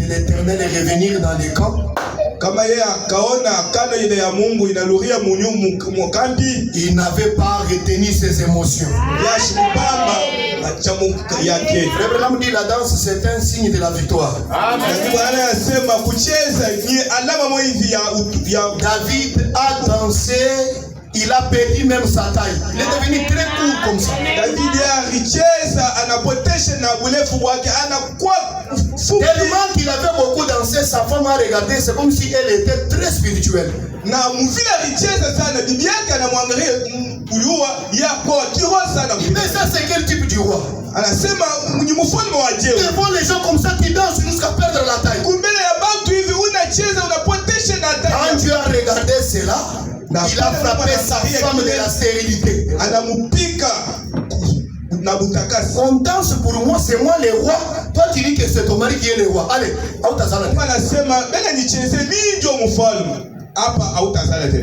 l'Éternel est revenir dans les camps, il n'avait pas retenu ses émotions. Frère Branham dit la danse c'est un signe de la victoire. David a dansé, il a perdu même sa taille. Il est devenu très court comme ça. Tellement qu'il avait beaucoup dansé, sa femme a regardé, c'est comme si elle était très spirituelle. Mais ça c'est quel type du roi? Devant les gens comme ça qui dansent jusqu'à perdre la taille. Quand Dieu a regardé cela, il a frappé sa femme de la stérilité. On danse pour moi, c'est moi le roi. Toi tu dis que c'est ton mari qui est le roi. Allez,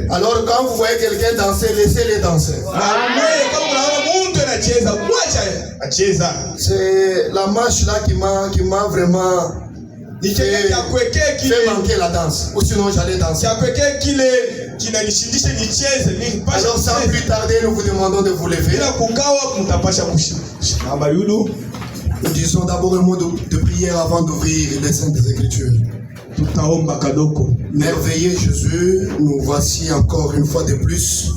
alors quand vous voyez quelqu'un danser, laissez-les danser. C'est la marche là qui m'a vraiment fait manquer la danse. Ou sinon j'allais danser. Alors sans plus tarder, nous vous demandons de vous lever. Nous disons d'abord un mot de prière avant d'ouvrir les Saintes Écritures. Merveilleux Jésus, nous voici encore une fois de plus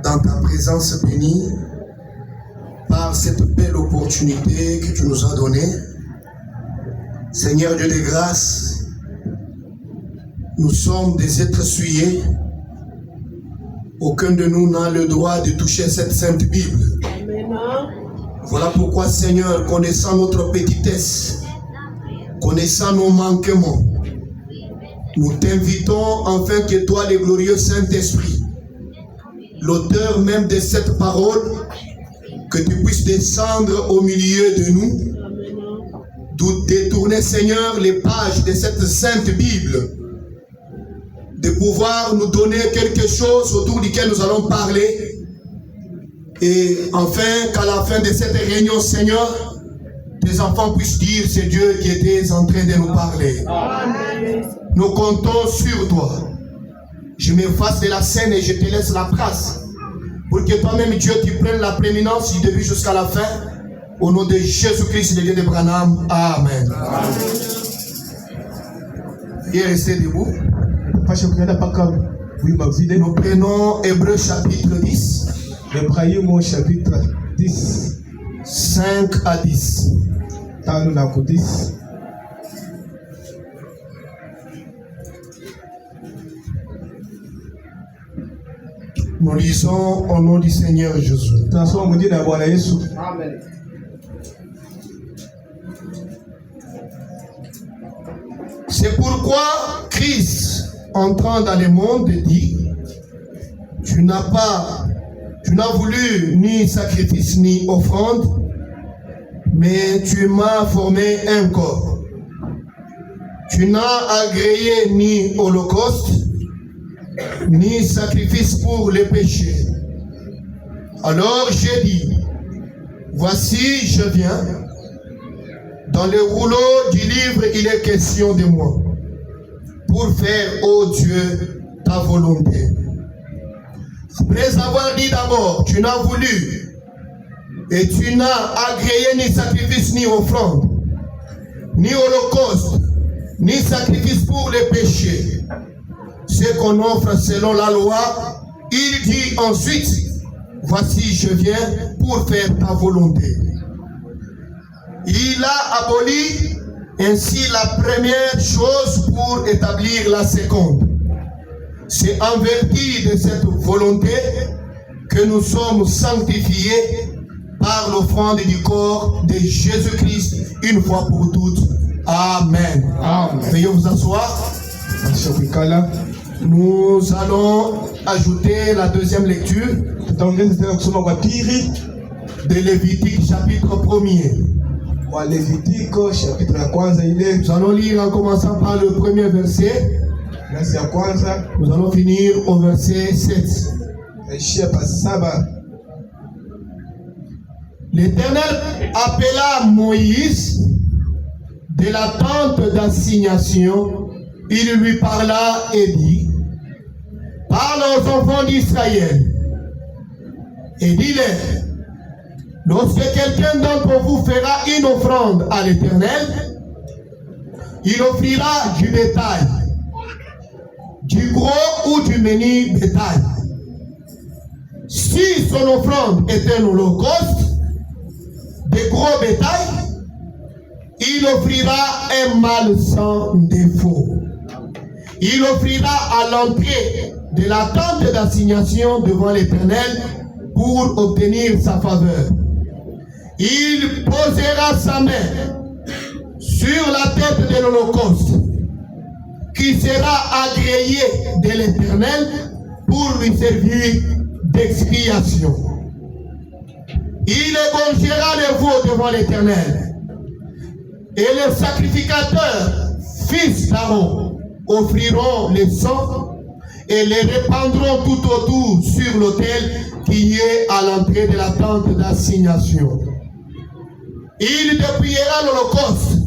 dans ta présence bénie par cette belle opportunité que tu nous as donnée. Seigneur Dieu de grâce, nous sommes des êtres souillés. Aucun de nous n'a le droit de toucher cette sainte Bible. Voilà pourquoi, Seigneur, connaissant notre petitesse, connaissant nos manquements, nous t'invitons afin que toi, le glorieux Saint-Esprit, l'auteur même de cette parole, que tu puisses descendre au milieu de nous, d'où détourner, Seigneur, les pages de cette sainte Bible, de pouvoir nous donner quelque chose autour duquel nous allons parler, et enfin, qu'à la fin de cette réunion, Seigneur, tes enfants puissent dire, c'est Dieu qui était en train de nous parler. Amen. Nous comptons sur toi. Je m'efface de la scène et je te laisse la place, pour que toi-même, Dieu, tu prennes la prééminence du début jusqu'à la fin. Au nom de Jésus-Christ, le Dieu de Branham. Amen. Et restez debout. Nous prenons Hébreux chapitre 10. Hébraïm chapitre 10. 5 à 10. Nous lisons au nom du Seigneur Jésus. Amen. C'est pourquoi Christ, entrant dans le monde, dit, tu n'as voulu ni sacrifice ni offrande, mais tu m'as formé un corps. Tu n'as agréé ni holocauste, ni sacrifice pour les péchés. Alors j'ai dit, voici je viens. Dans le rouleau du livre, il est question de moi, pour faire, ô Dieu, ta volonté. Après avoir dit d'abord, tu n'as voulu, et tu n'as agréé ni sacrifice ni offrande, ni holocauste, ni sacrifice pour les péchés, ce qu'on offre selon la loi, il dit ensuite, voici je viens pour faire ta volonté. Il a aboli ainsi la première chose pour établir la seconde. C'est en vertu de cette volonté que nous sommes sanctifiés par l'offrande du corps de Jésus-Christ une fois pour toutes. Amen. Amen. Veuillez vous asseoir. Nous allons ajouter la deuxième lecture de Lévitique chapitre 1er. Nous allons lire en commençant par le premier verset. Nous allons finir au verset 7. L'Éternel appela Moïse de la tente d'assignation, il lui parla et dit, parle aux enfants d'Israël et dis-leur, lorsque quelqu'un d'entre vous fera une offrande à l'Éternel, il offrira du bétail, du gros ou du menu bétail. Si son offrande est un holocauste, de gros bétail, il offrira un mâle sans défaut. Il offrira à l'entrée de la tente d'assignation devant l'Éternel pour obtenir sa faveur. Il posera sa main sur la tête de l'holocauste qui sera agréé de l'Éternel pour lui servir d'expiation. Il égorgera le veau devant l'Éternel et les sacrificateurs, fils d'Aaron, offriront le sang et les répandront tout autour sur l'autel qui est à l'entrée de la tente d'assignation. Il dépouillera l'holocauste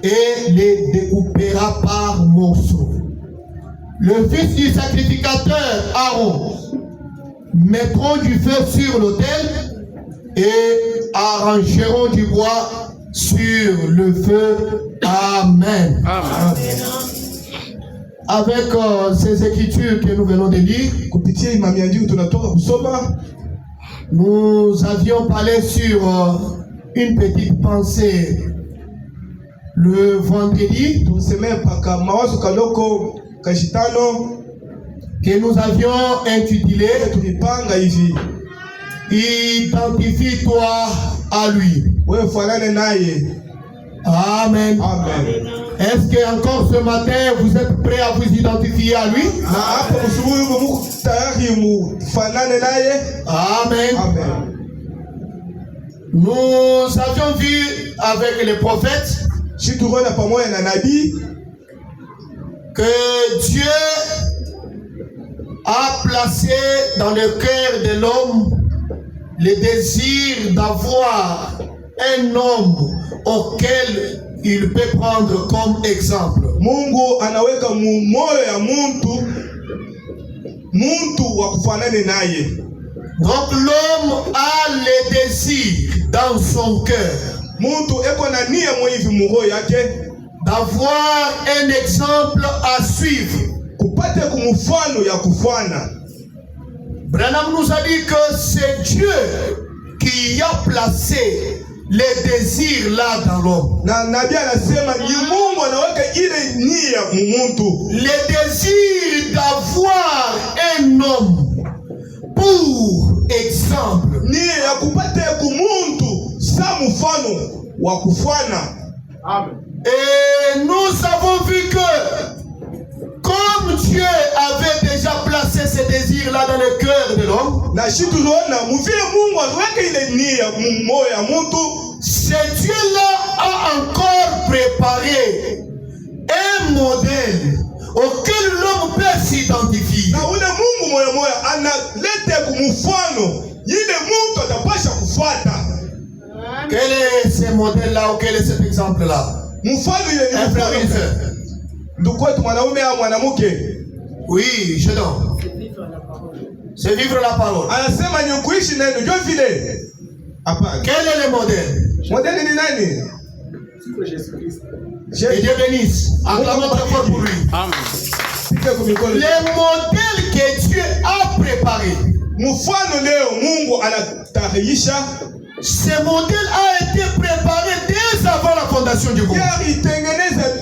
et les découpera par morceaux. Le fils du sacrificateur Aaron mettront du feu sur l'autel et arrangeront du bois sur le feu. Amen. Amen. Avec ces écritures que nous venons de lire, nous avions parlé sur une petite pensée le vendredi que nous avions intitulé Identifie-toi à lui. Amen. Amen. Est-ce que encore ce matin vous êtes prêts à vous identifier à lui? Amen. Amen. Nous avions vu avec les prophètes que Dieu a placé dans le cœur de l'homme le désir d'avoir un homme auquel il peut prendre comme exemple. Mungu anaweka moyo ya muntu wa kufanana naye. Donc l'homme a le désir dans son cœur Muntu eko na nia mwivi muho yake d'avoir un exemple à suivre. kupate kumufano ya kufana. Branham nous a dit que c'est Dieu qui a placé les désirs là dans l'homme. Na nabii anasema ni Mungu anaweka ile nia mumuntu. Le désir d'avoir un homme pour exemple. Nia ya kupate kumuntu sa mfano wa kufana. Amen. Et nous avons vu que comme Dieu avait déjà placé ces désirs-là dans le cœur de l'homme, na shi tuliona muvile Mungu aliweka ile nia mumoyo ya muntu. ce Dieu-là a encore préparé un modèle auquel l'homme peut s'identifier. Na ule Mungu moyo moyo analete kumufano ile muntu atapasha kufuata. Quel est ce modèle-là ou quel est cet exemple-là? Mfano ile ni mfano. Ndugu wetu mwanaume au mwanamke. Oui, je donne. C'est vivre la parole. Anasema ni kuishi neno ndio vile. Hapana. Quel est le modèle? Modèle ni nani? Et Dieu bénisse. Acclamons très fort pour lui. Amen. Le modèle que Dieu a préparé. Mfano leo Mungu anatahirisha. Ce modèle a été préparé dès avant la fondation du monde. Itengeneza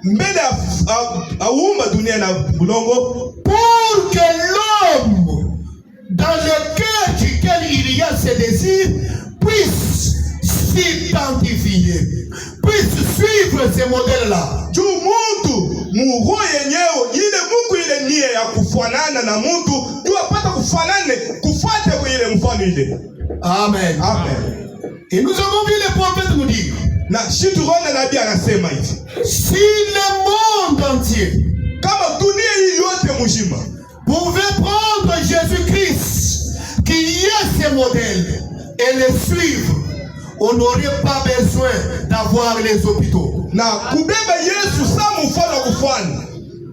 mbele aumba dunia na bulongo pour que l'homme dans le cœur duquel il y a ses désirs puisse s'identifier, puisse suivre ce modèle-là. Juu muntu muho yenyewe ile Mungu ile nia ya kufanana na muntu juu apata kufanane kufuate kwa ile mfano ile. Amen. Amen. Et nous avons vu les prophètes nous dire, na shituona nabii anasema hivi, si le monde entier kama dunia hii yote mzima pouvait prendre Jésus-Christ qui est ce modèle et le suivre, on n'aurait pas besoin d'avoir les hôpitaux. Na kubeba Yesu sa mfano wa kufanya.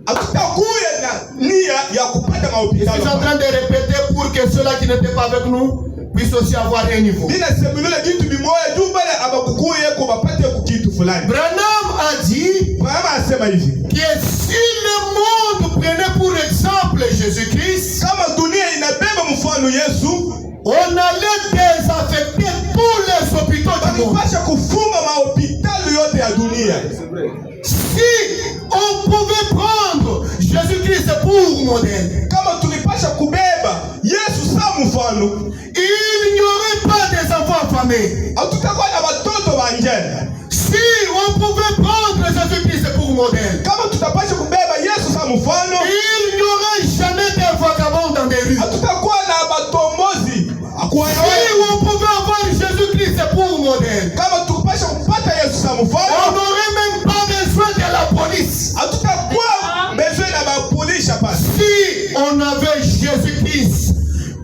Hatutakuya na nia ya kupata mahopitalo. Je suis en train de répéter pour que ceux-là qui n'étaient pas avec nous puissent aussi avoir un niveau. Bila semulele kitu bimoya juu bale abakukuye ko bapate kitu fulani. Branham a dit asema hivi que si le monde prenait pour exemple Jésus-Christ, kama dunia inabeba mfano Yesu, on allait désaffecter tous les hôpitaux du monde. Pasha kufunga mahopitalo yote ya dunia. Si on pouvait prendre Jésus-Christ pour modèle, kama tulipasha kubeba Yesu sa mfano, il n'y aurait pas des enfants affamés. Hatutakuwa na watoto wa njaa. Si on pouvait prendre Jésus-Christ pour modèle, kama tutapasha kubeba Yesu sa mfano, il n'y aurait jamais de vagabonds dans des rues. Hatutakuwa na batombozi. Si on pouvait avoir Jésus-Christ pour modèle, kama tukipasha kupata Yesu sa on mfano, n'aurait même pas besoin de la police. Hatutakuwa besoin na ba police hapa. Si on avait Jésus-Christ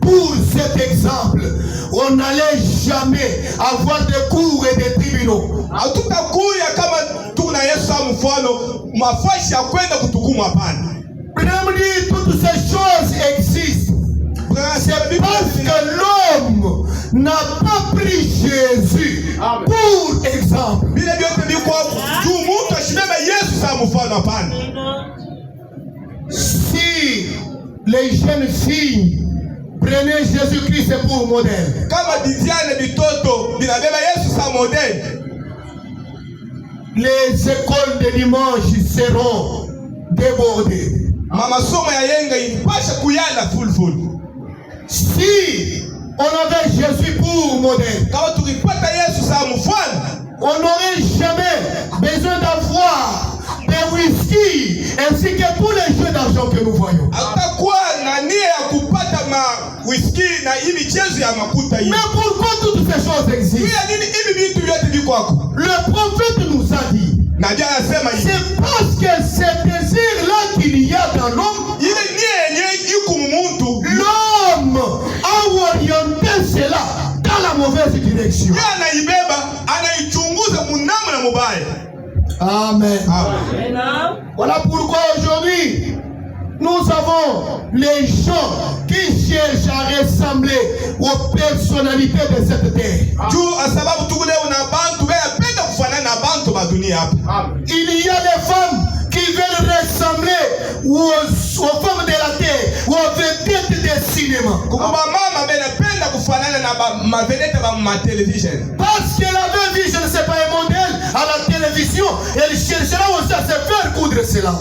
pour cet exemple, on n'allait jamais avoir de cours et de tribunaux. Hatutakuya kama tuna Yesu sa mfano, mafashi ya kwenda kutukumu hapana. Branham dit toutes ces choses existent. C'est parce que l'homme n'a pas pris Jésus pour exemple. Bila vyote biko juu mtu ashibeba Yesu sa mfano hapana. Si les jeunes filles prenaient Jésus-Christ pour modèle, kama diziane bitoto binabeba Yesu sa modèle, les écoles de dimanche seront débordées. masomo ya yenga ipasha kuyala full. Si on avait Jésus pour modèle, kama tukipata Yesu sa mfano, on n'aurait jamais besoin d'avoir des whisky ainsi que tous les jeux d'argent que nous voyons. Hatakuwa na nia ya kupata ma whisky na hivi chezo ya makuta hivi. Mais pourquoi toutes ces choses existent? Pia nini hivi vitu vyote viko hapo? Le prophète nous a dit, Nabii anasema hivi, c'est parce que ce désir-là qu'il y a dans l'homme, ile nia yenyewe iko mmuntu, l'homme a orienté cela dans la mauvaise direction. yeye anaibeba, anaichunguza munamna mubaya. Amen. Amen. Voilà pourquoi aujourd'hui, nous avons les gens qui cherchent à ressembler aux personnalités de cette terre. Juu sababu tuko leo na bantu bapenda kufanana na bantu ba dunia hapa. Il y a des femmes qui veulent ressembler aux femmes de la terre, aux vedettes des cinémas. Kuko ba mama bapenda kufanana na ma vedette ba ma television. Parce qu'elle avait vu, je ne sais pas, un modèle à la télévision, elle cherchera aussi à se faire coudre cela.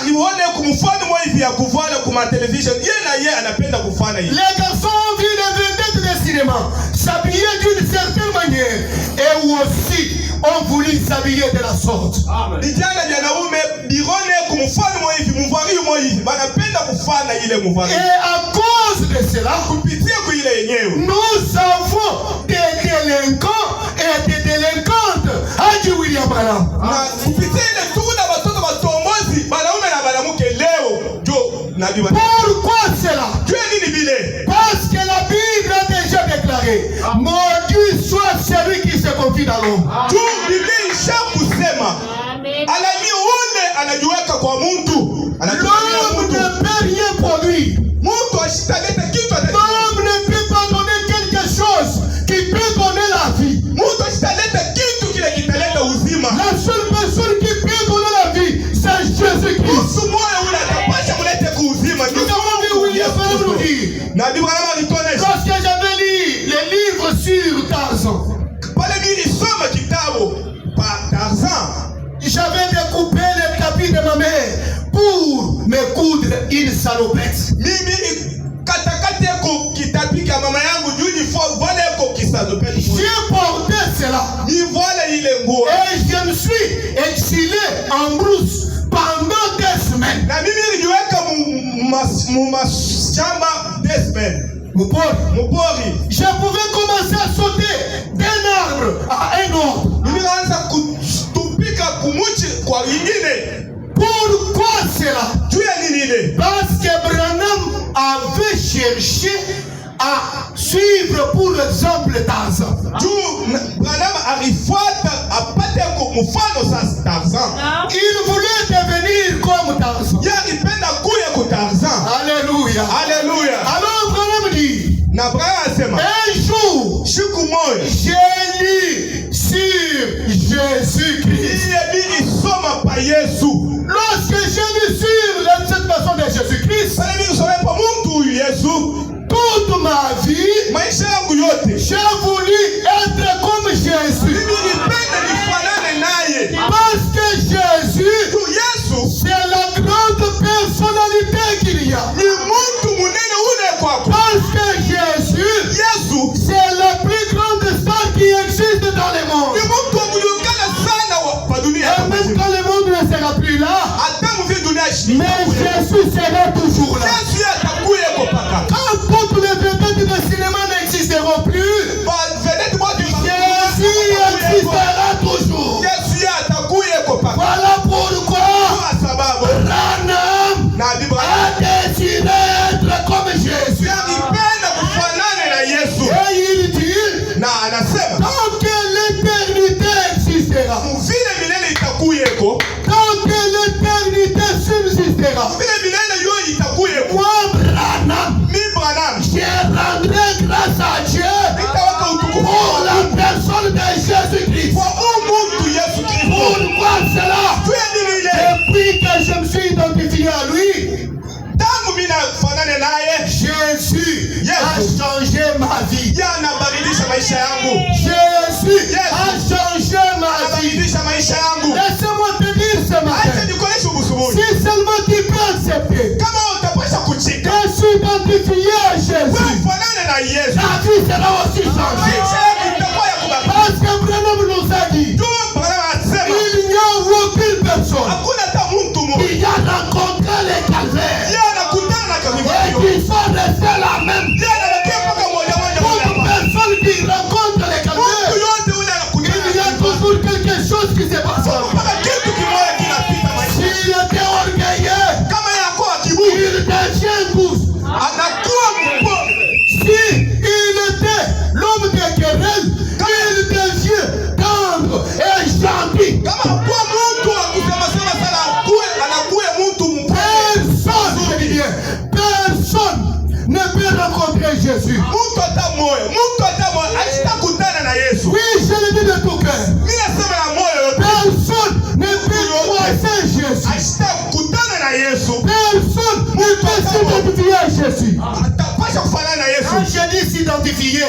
Alione kumfano mwa hivi ya kuvala kuma television, yeye na yeye anapenda kufanya hivi. Les garçons ont vu les vedettes des cinémas s'habiller d'une certaine manière et aussi ont voulu s'habiller de la sorte. Vijana vya naume birone kumfano mwa hivi, mvari mwa hivi, banapenda kufanya ile mvari. Et à cause de cela, kupitia kwa ile yenyewe, nous avons des délinquants et des délinquantes. Haji William Branham. Na kupitia ile tuna watoto watombozi, banaume na banamuke leo, jo nabii. Pourquoi cela? Parce que la Bible a déjà déclaré, maudit soit celui qui se confie dans l'homme. L'homme ne peut rien produire. L'homme ne peut pas donner quelque chose qui peut donner la vie. La seule personne qui peut donner la vie, c'est Jésus-Christ. Nous avons vu William Branham nous dire, lorsque j'avais lu les livres sur Tarzan, j'avais découpé le tapis de ma mère pour me coudre une salopette. J'ai porté cela et je me suis exilé en brousse pendant 2 semaines. Je pouvais commencer à sauter d'un arbre à un autre. Pourquoi cela? Parce que Branham avait cherché à suivre pour exemple Tarzan. Branham alifuata apate mfano sasa Tarzan. Il voulait devenir comme Tarzan. Yeye alipenda kuya kwa Tarzan. Alléluia. Alléluia. Alors Branham dit, na Branham asema, un jour, siku moja j'ai lu sur Jésus-Christ. Nilisoma pa Yesu. Lorsque j'ai lu sur cette personne de Jésus-Christ, Pale nilisoma pa mtu huyu Yesu, toute ma vie, maisha yangu yote j'ai voulu être comme Jésus. mimi nipende nifanane naye. Parce que Jésus, Yesu c'est la grande personnalité qu'il y a. ni mtu munene ule kwako. Parce que Jésus, Yesu c'est la plus grande star qui existe dans le monde. ni mtu akujulikana sana pa dunia. Et même quand le monde ne sera plus là, Hata mvi dunia mais Jésus sera toujours là. Yesu atakuye kwa paka. Quand toutes les vedettes de cinéma n'existeront plus, Ba vedette wote Jésus existera toujours. Yesu atakuye kwa paka. Voilà pourquoi Kwa sababu Branham na Biblia a décidé d'être comme Jésus. alipenda kufanana na Yesu. Et il dit, Na anasema tant que l'éternité existera, vile milele itakuyeko, tant que l'éternité subsistera, vile milele yo itakuyeko. moi Branham, Mi Branham je rendrai grâce à Dieu nitaweka utukufu pour la personne de Jésus-Christ. kwa mtu Yesu Kristo. Pourquoi cela? Depuis que je me suis identifié à lui, Tangu mimi nafanane naye, Jésus a changé ma vie. yeye anabadilisha maisha yangu. Jésus a changé ma vie. Anabadilisha maisha yangu. Laisse-moi te dire ce Acha matin, nikuoneshe ubusubuhi. si seulement tu peux accepter Kama utapasha kuchika, de s'identifier à wewe Jésus, ufanane na Yesu. ta vie sera aussi Maisha changée. yako itakuwa ya kubaki. Parce que Branham nous a dit, Tu Branham anasema il n'y a aucune personne hakuna hata mtu mmoja qui a rencontré les calvaires yeye anakutana na et kavivio. qui sont restés la même. Yeye anabakia mpaka moja moja Toute moja. personne qui rencontre les Mtu calvaires, yote ule il y a anakutana toujours quelque chose qui se passe. mpaka kitu kimoja kinapita maisha. S'il était orgueilleux, Kama yako kiburi il devient douce. anakuwa mpole. Si il était l'homme de querelle, il devient tendre et gentil. Kama kwa mtu wa kusema sema sana anakuwa mtu mpole. Personne, je dis bien, personne ne peut rencontrer Jésus. Mtu hata moyo asitakutana na Yesu. Oui, je le dis de tout cœur. Mimi nasema na moyo yote. Personne ne peut croiser Jésus. Asitakutana na Yesu. Personne ne peut s'identifier à Jésus. Atapasha kufanana na Quand Yesu. je dis s'identifier,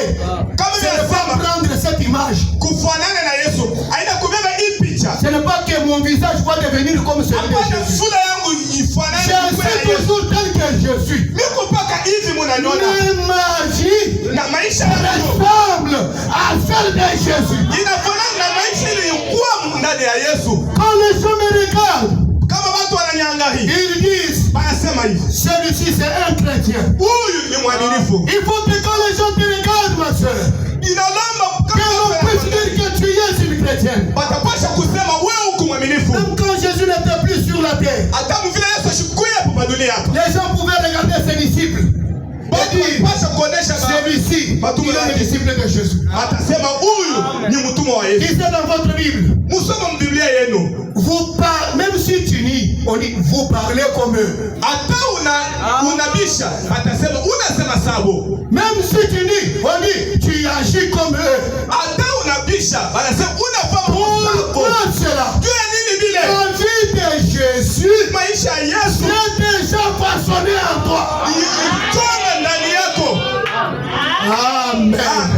Kama c'est vile pas nasema prendre cette image. kufanana na Yesu, haina kubeba hii picha. Ce n'est pas que mon visage va devenir comme celui de Hapana Jésus. sura yangu ifanane Je na suis Yesu. toujours tel que je suis. Niko mpaka hivi mnaniona. Mais ma vie Na maisha yangu ressemble à celle de Jésus. inafanana na maisha iliyokuwa ndani ya Yesu. Quand les gens me regardent, Kama watu wananiangalia, ils disent, wanasema hivi, celui-ci c'est un chrétien. huyu ni mwaminifu. Il faut que quand les gens te regardent, ma soeur, Inalomba que l'on puisse dire que tu es une chrétienne. watapasha kusema wewe uko mwaminifu. Même quand Jésus n'était plus sur la terre, Hata mvile Yesu ashikuya hapa dunia hapa. les gens pouvaient regarder ses disciples et Watu dire, wanapasha kuonesha celui-ci, il est le disciple de Jésus. atasema huyu ni mtumwa wa Yesu. Lisez dans votre Bible. Musoma Biblia yenu. Vous parlez, même si tu nie, on dit, vous parlez comme eux. Hata unabisha, atasema unasema sabo. Même si tu nie, on dit, tu agis comme eux. Hata unabisha, anasema unafanya sabo. Pourquoi cela? Juu ya nini vile? La vie de Jésus Maisha ya Yesu est déjà façonnée en toi. ichonga ndani yako. Amen.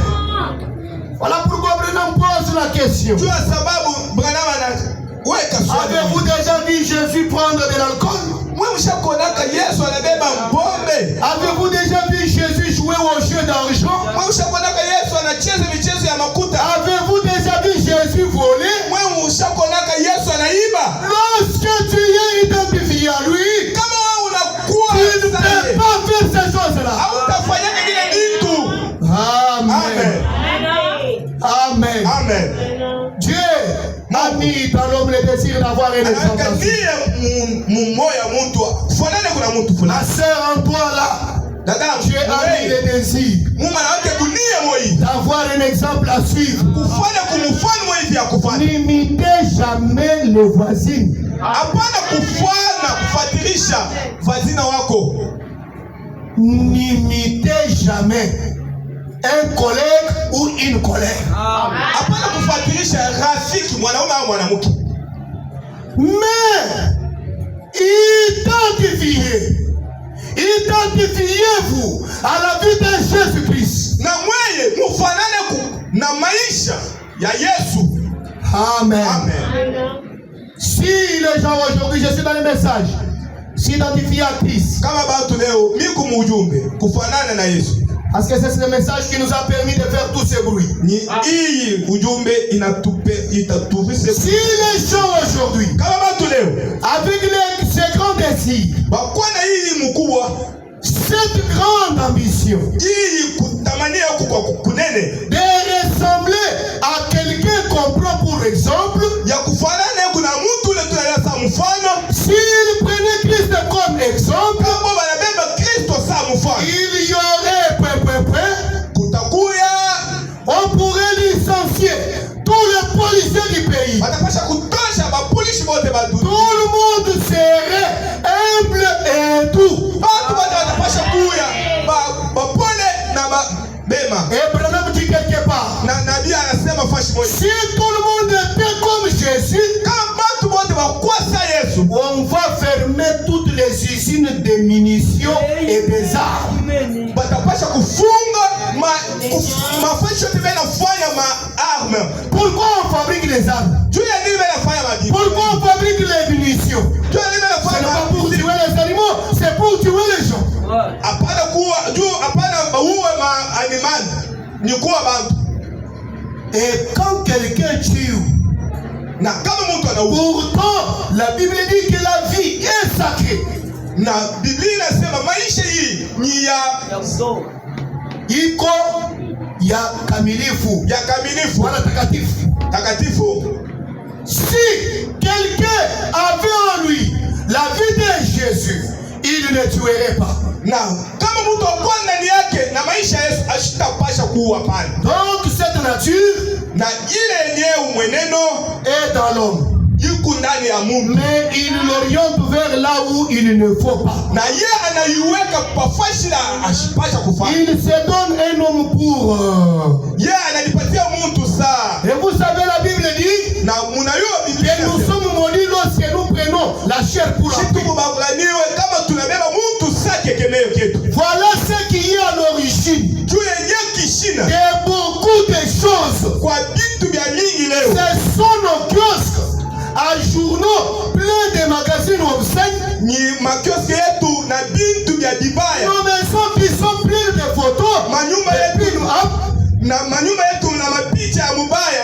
Voilà pourquoi Branham pose la question. Juu ya sababu Branham anaweka swali. Avez-vous déjà vu Jésus prendre de l'alcool? Mwe mshakonaka Yesu anabeba pombe. Avez-vous déjà vu Jésus jouer au jeu d'argent? Mwe mshakonaka Yesu anacheza michezo ya makuta. Avez-vous déjà vu Jésus voler? Mwe mshakonaka Yesu anaiba. Lorsque tu es identifié à lui, Kama wewe unakuwa tu ne peux sahihi, pas faire ces choses-là. hautafanyaka vile vitu. Amen. Amen. Amen. Dieu a mis dans l'homme le désir d'avoir une exaltation. Angalia mumoya mtu kufanana kuna mtu La fulani. sœur en toi là, Dieu a mis le désir d'avoir un exemple à suivre. N'imitez jamais le voisin. N'imitez jamais un collègue ou une collègue. Mais identifiez-vous à la vie de Jésus-Christ. Amen. Si les gens aujourd'hui, je suis dans le message, s'identifient à Christ. Parce que c'est le message qui nous a permis de faire tous ces bruits. Si les gens aujourd'hui, avec ces grands désirs, cette grande ambition de ressembler à quelqu'un qu'on prend pour exemple, s'il prenait Christ comme exemple, il y aurait on pourrait licencier tous les policiers du pays. Tout le monde serait humble et doux. Et Branham dit quelque part, si tout le monde était comme Jésus, on va fermer toutes les usines de munitions et des armes. Pourquoi on fabrique les armes? Pourquoi on fabrique les munitions? Ce n'est pas pour tuer les animaux, c'est pour tuer les gens. Et quand quelqu'un tue, pourtant la Bible dit que la vie est sacrée. Iko ya kamilifu wala takatifu. Si quelqu'un avait en lui la vie de Jésus, il ne tuerait pas. Donc cette nature est dans l'homme. Mais il l'oriente vers là où il ne faut pas. Il se donne un homme pour. Et vous savez, la Bible dit que nous sommes maudits lorsque nous prenons la chair pour la paix. Voilà ce qui est à l'origine de beaucoup de choses. Ce sont nos kiosques à journaux pleins de magazines obscènes. Nos maisons qui sont pleines de photos.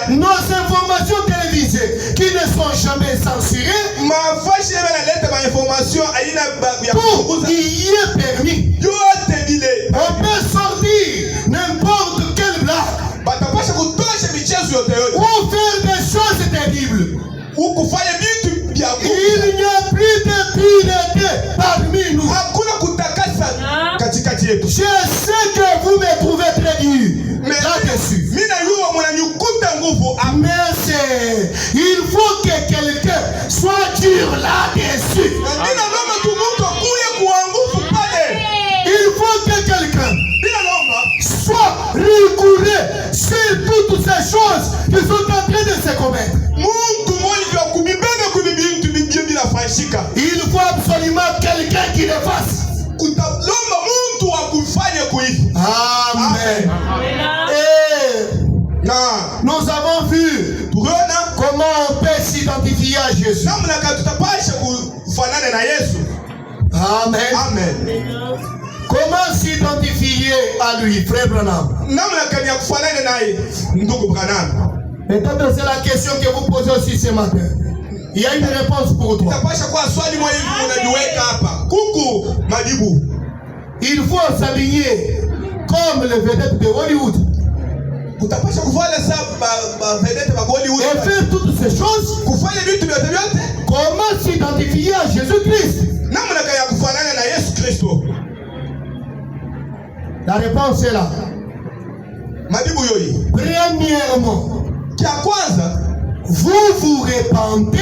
Nos informations télévisées qui ne sont jamais censurées. Tout y est permis. On peut sortir n'importe quelle blague ou faire des choses terribles. Il n'y a plus de pureté parmi nous. Je sais que vous me trouvez très dur là-dessus. Mais il faut que quelqu'un soit dur là-dessus. Il faut que quelqu'un soit rigoureux sur toutes ces choses qui sont en train de se commettre. Il faut absolument quelqu'un qui le fasse. Amen. Et nous avons vu comment on peut s'identifier à Jésus. Amen. Amen. Comment s'identifier à lui, frère Branham? Peut-être c'est la question que vous posez aussi ce matin. Il y a une réponse pour toi. Il faut s'habiller comme les vedettes de Hollywood. Et faire toutes ces choses. Comment s'identifier à Jésus-Christ? La réponse est là. Majibu yoyi. Premièrement, Kia kwanza, vous vous repentez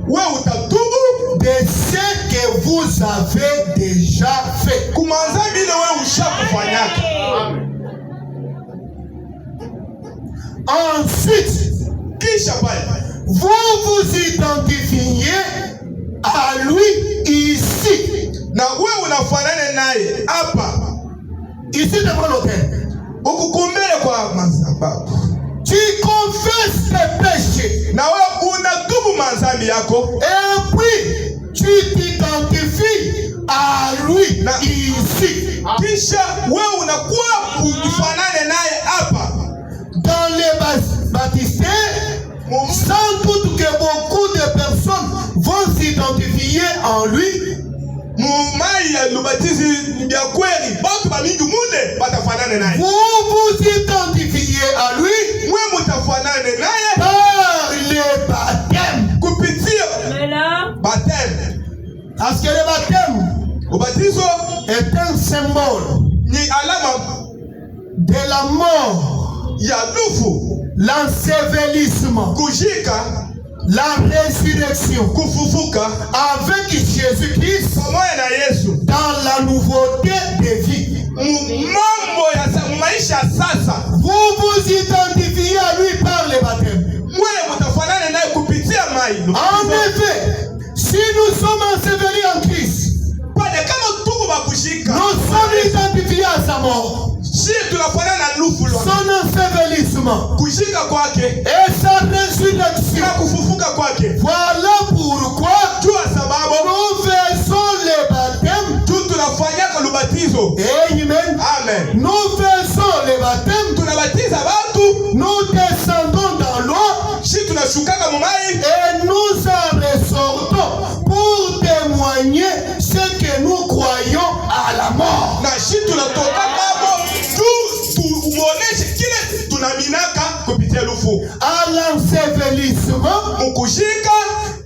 wewe utatubu de ce que vous avez déjà fait. kumanza vile wewe ushakufanyaka. Ensuite, Kisha pale vous vous identifiez à lui ici. na wewe unafanana naye hapa. Ici devant l'autel. Ukukumbele kwa madhabahu. Tu confesses tes péchés. Na wewe unatubu madhambi yako. Et puis, tu t'identifies à lui Na- ici. Kisha wewe unakuwa ukifanana naye hapa. Dans les baptisés, sans doute que beaucoup de personnes vont s'identifier en lui. Mumai ya lubatizi ya kweli watu bamingi mule batafanana naye. Vous vous identifiez à lui Mwe mutafanana naye par le baptême. kupitia baptême. Parce que le baptême Ubatizo est un symbole ni alama de la mort, ya lufu, l'ensevelissement, kujika, la résurrection kufufuka avec Jésus-Christ pamoja na Yesu. dans la nouveauté de vie. Mambo ya maisha sasa. Vous vous identifiez à lui par le baptême. Mwe mutafanana naye kupitia mai. En effet, si nous sommes ensevelis en Christ, Pale kama tuko bakushika. nous sommes identifiés à sa mort, Si tunafanana na lufu lwa. son ensevelissement Kushika kwake et sa résurrection. na kufufuka kwake. Voilà pourquoi Jua sababu nous faisons le baptême. tu tunafanyaka lubatizo. Amen. Amen. Nous faisons le baptême. Tunabatiza watu, Nous descendons dans l'eau si tunashukaka mumai et nous en ressortons pour témoigner ce que nous croyons à la mort. na si tunatoka kamo tu tuoneshe kile tunaminaka kupitia lufu. À l'ensevelissement Mukushika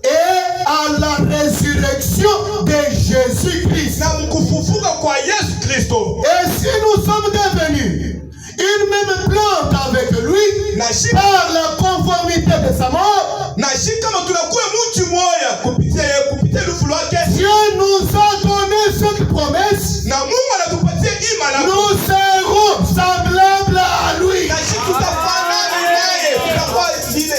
et à la résurrection de Jésus-Christ. na mkufufuka kwa Yesu Kristo. Et si nous sommes devenus une même plante avec lui Na si par la conformité de sa mort, na si kama tunakuwa mtu moya kupitia lufu lwake, Dieu nous a donné cette promesse. na Mungu anatupatia imani. Nous serons semblables à lui. Na si tutafanana naye, tutakuwa vile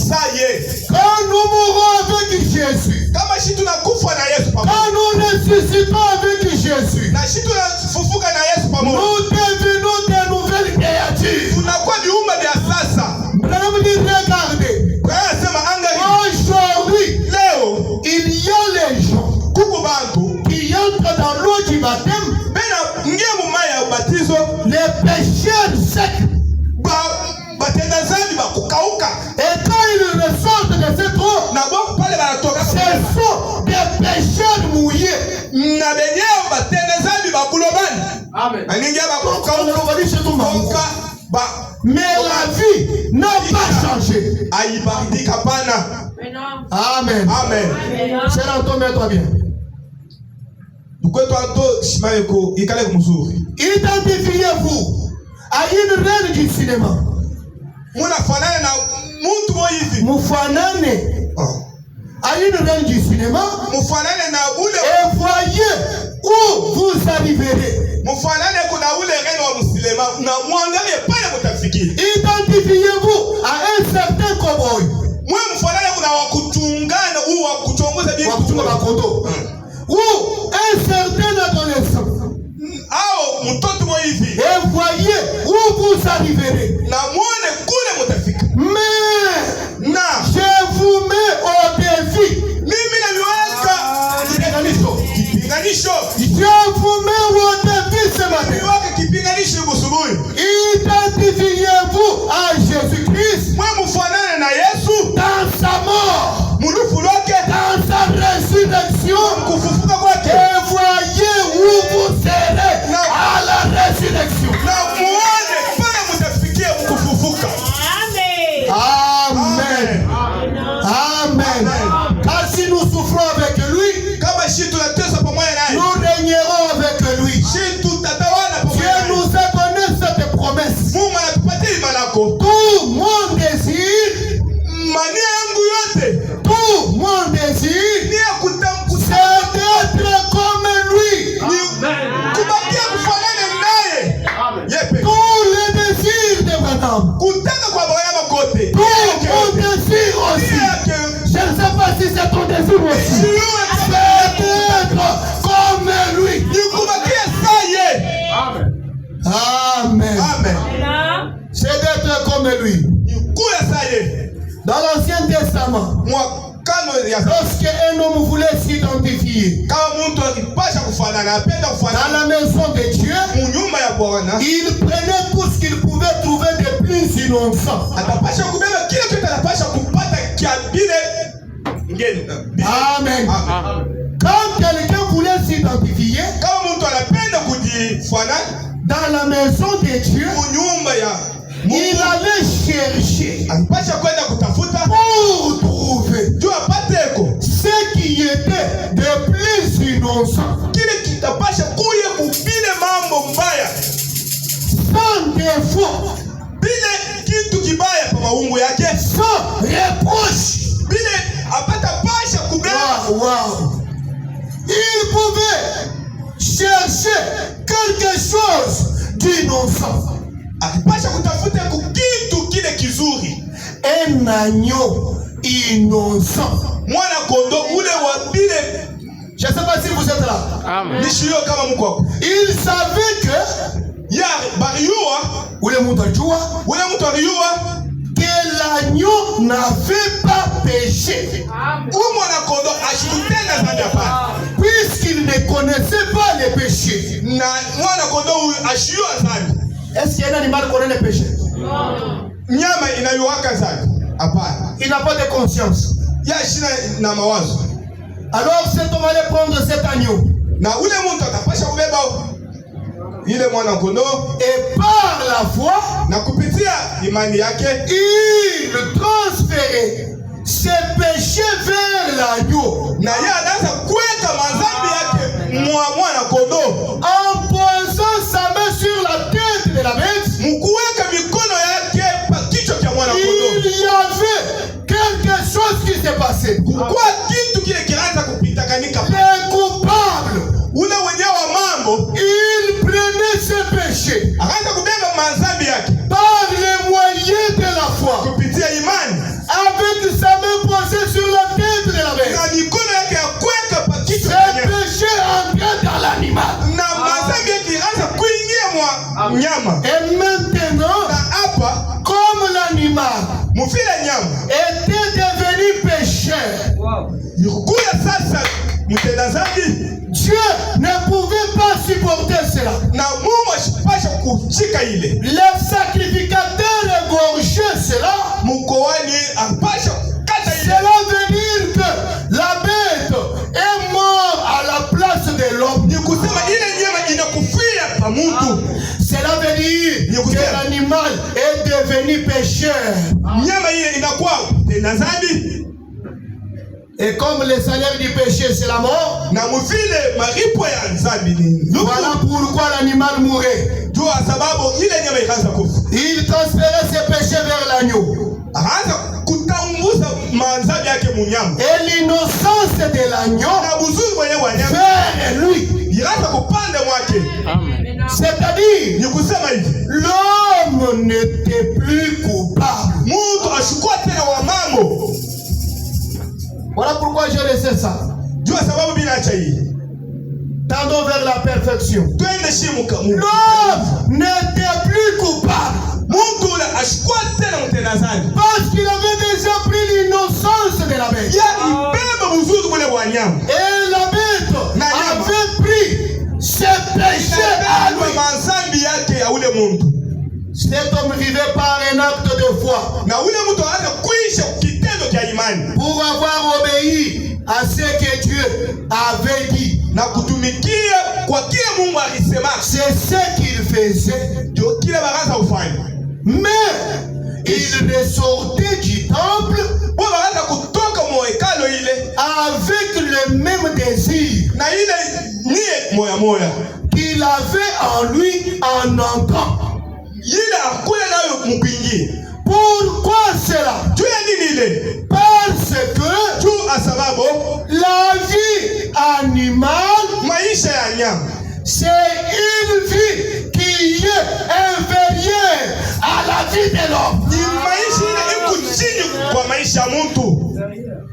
saye. Quand nous mourrons avec Jésus, Kama si tunakufa na Yesu pamoja, quand nous ressuscitons avec Jésus, na si tunafufuka na Yesu pamoja, nous devenons de nouvelles créatures. tunakuwa viumbe vya sasa. Madame dit, regardez, Kwa hiyo nasema angalia, aujourd'hui, leo il y a les gens kuko bantu qui entrent dans l'eau du baptême, bena ngie mumaya ya ubatizo les pécheurs secs. batenda zambi bakukauka Et quand ils ressortent de cette eau, na bo pale banatoka ce sont des pécheurs mouillés. na benyeo batenda zambi bakulobani. Amen. Aningia On bakukauka le va dire chez tout le monde. ba Mais la vie n'a pas changé. aibadilika pana. Amen. Amen. C'est là, mets-toi bien. Tukwetu ato shimaye ko ikale kumzuri. Identifiez-vous à une reine du cinéma. Munafanana na mtu moja hivi. Mufanane à une reine du cinéma Mufanane na ule et voyez où vous arriverez. mufanane kuna ule reno wa musilema na muangalie pale mutafikiri. Identifiez-vous à un certain cowboy. Mwe mfanane kuna wakuchungana u wakuchongoza bibi Wakuchunga makondo. Ou un certain adolescent. Ao mtoto moja hivi. Et voyez où vous arriverez. Na muone kule mutafika. Mais Na je vous mets au défi. mimi naliweka kipinganisho. Je vous mets au défi ce matin. Naliweka kipinganisho busubuhi. Identifiez-vous à Jésus-Christ Mwe mfanane na Yesu dans sa mort, mulufu lwake dans sa résurrection, kufufuka kwake. et voyez où vous serez à la résurrection. Na muone pale mutafikia mkufufuka. aussi. C'est d'être comme lui. Amen. Amen. C'est d'être comme lui. Dans l'Ancien Testament, lorsque un homme voulait s'identifier dans la maison de Dieu, il prenait tout ce qu'il pouvait trouver de plus innocent. Amen. Quand quelqu'un voulait s'identifier dans la maison de Dieu, il allait chercher pour trouver ce qui était de plus innocent, sans défaut, sans reproche. Wow. Il pouvait chercher quelque chose d'innocent. Un agneau innocent. Je ne sais pas si vous êtes là. Amen. Il savait que l'agneau n'avait pas péché. Puisqu'il ne connaissait pas les péchés. Est-ce qu'il y a un animal qui connaît les péchés? Il n'a pas de conscience. Alors cet homme allait prendre cet agneau. Et par la foi, il transférait ses péchés vers l'agneau. En posant sa main sur la tête de la bête, il y avait quelque chose qui s'est passé. Les coupables, il prenait ses péchés par les moyens de la foi, avec sa main posée sur la tête de la bête. Ses péchés entraient dans l'animal. Et maintenant, comme l'animal était devenu pécheur, Dieu ne pouvait pas supporter cela. Le sacrificateur égorgeait cela. Cela veut dire que la bête est morte à la place de l'homme. Cela veut dire que l'animal est devenu pécheur. Et comme le salaire du péché c'est la mort, voilà pourquoi l'animal mourait. Il transférait ses péchés vers l'agneau. Et l'innocence de l'agneau vers lui. C'est-à-dire, l'homme n'était plus coupable. Voilà pourquoi je laissais ça. Tendons vers la perfection. L'homme n'était plus coupable. Parce qu'il avait déjà pris l'innocence de la bête. Et la bête avait pris ses péchés à lui. Cet homme vivait par un acte de foi. Pour avoir obéi à ce que Dieu avait dit. C'est ce qu'il faisait. Mais il ressortait du temple avec le même désir qu'il avait en lui en entrant. Pourquoi cela? Parce que la vie animale, c'est une vie qui est inférieure à la vie de l'homme.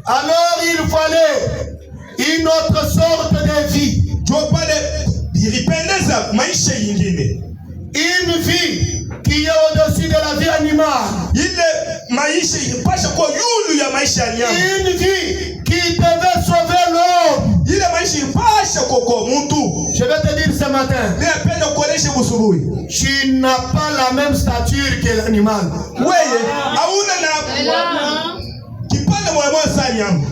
Alors il fallait une autre sorte de vie. Ndio pale ilipendeza maisha yingine. Une vie qui est au-dessus de la vie animale. Ile maisha ilipasha kwa yulu ya maisha ya nyama. Une vie qui devait sauver l'homme. Ile maisha ilipasha kwa mtu. Je vais te dire ce matin. Napenda kuonesha busubuhi. Tu n'as pas la même stature que l'animal. Wewe hauna na kipande moja sana nyama.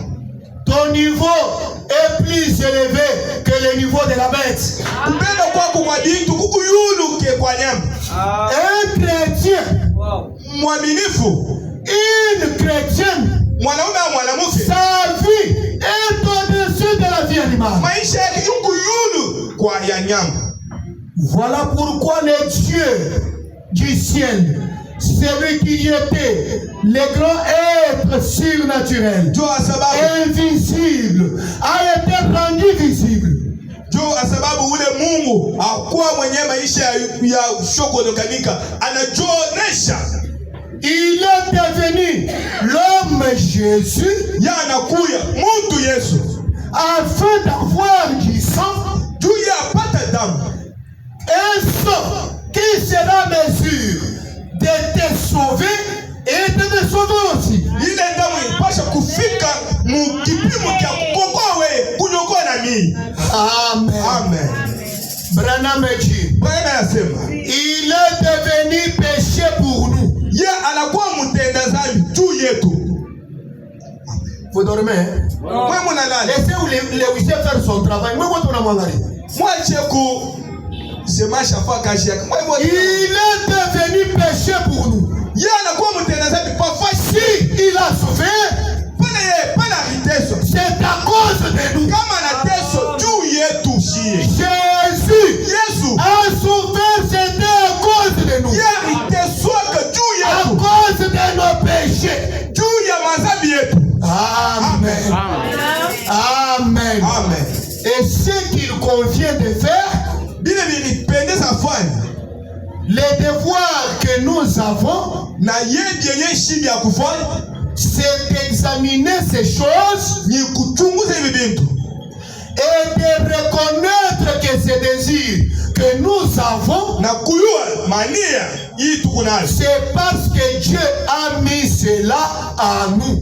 Ton niveau est plus élevé que le niveau de la bête. Kupenda kwako kwa bintu kuku yulu ke kwa nyama. Un chrétien, mwaminifu, une chrétienne, mwanaume au mwanamke, sa vie est au-dessus de la vie animale. Maisha yake yuko yulu kwa ya nyama. Voilà pourquoi le Dieu du ciel, celui qui était le grand être surnaturel, invisible, a été rendu visible. Sababu ule Mungu hakuwa mwenye maisha ya shokodokanika, anajionesha. Il est devenu l'homme Jésus, yanakuya mtu Yesu, afin d'avoir du sang, juu ya pata damu, un sang qui sera mesure de te sauver et de te sauver aussi. Ile damu ipasha kufika mukipimo kia kukokoa wewe, kunyokoa na mimi. Amen. Amen. Branham dit, il est devenu péché pour nous. Ye anakuwa mtenda dhambi juu yetu. Vous dormez? Wewe mnalala. Laissez le wise faire son travail. Moi tu unamwangalia. Mwache ku semasha fa kazi yake. Il est devenu péché pour nous. Ye anakuwa mtenda dhambi kwa fasi. Il a souffert. Pana viteso. C'est à cause de nous. Kama na teso juu yetu shie. Jésus. Yesu a souffert, c'était à cause de nous. Ye itesoka juu yetu. À cause de nos péchés. Juu ya madhambi yetu. Amen. Amen. Amen. Et ce qu'il convient de faire, les devoirs que nous avons, c'est d'examiner ces choses et de reconnaître que ces désirs que nous avons, c'est parce que Dieu a mis cela à nous.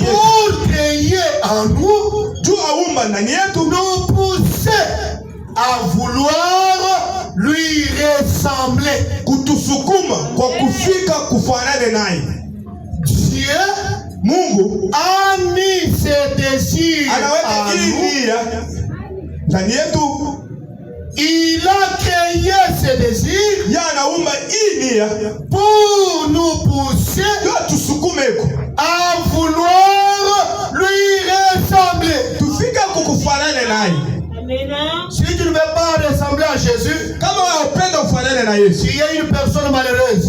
Pour créer en nous, nous pousser à vouloir lui ressembler. Dieu Mungu a mis ses désirs à nous. Il a créé ses désirs pour nous pousser à vouloir lui ressembler. Si tu ne veux pas ressembler à Jésus, s'il y a une personne malheureuse,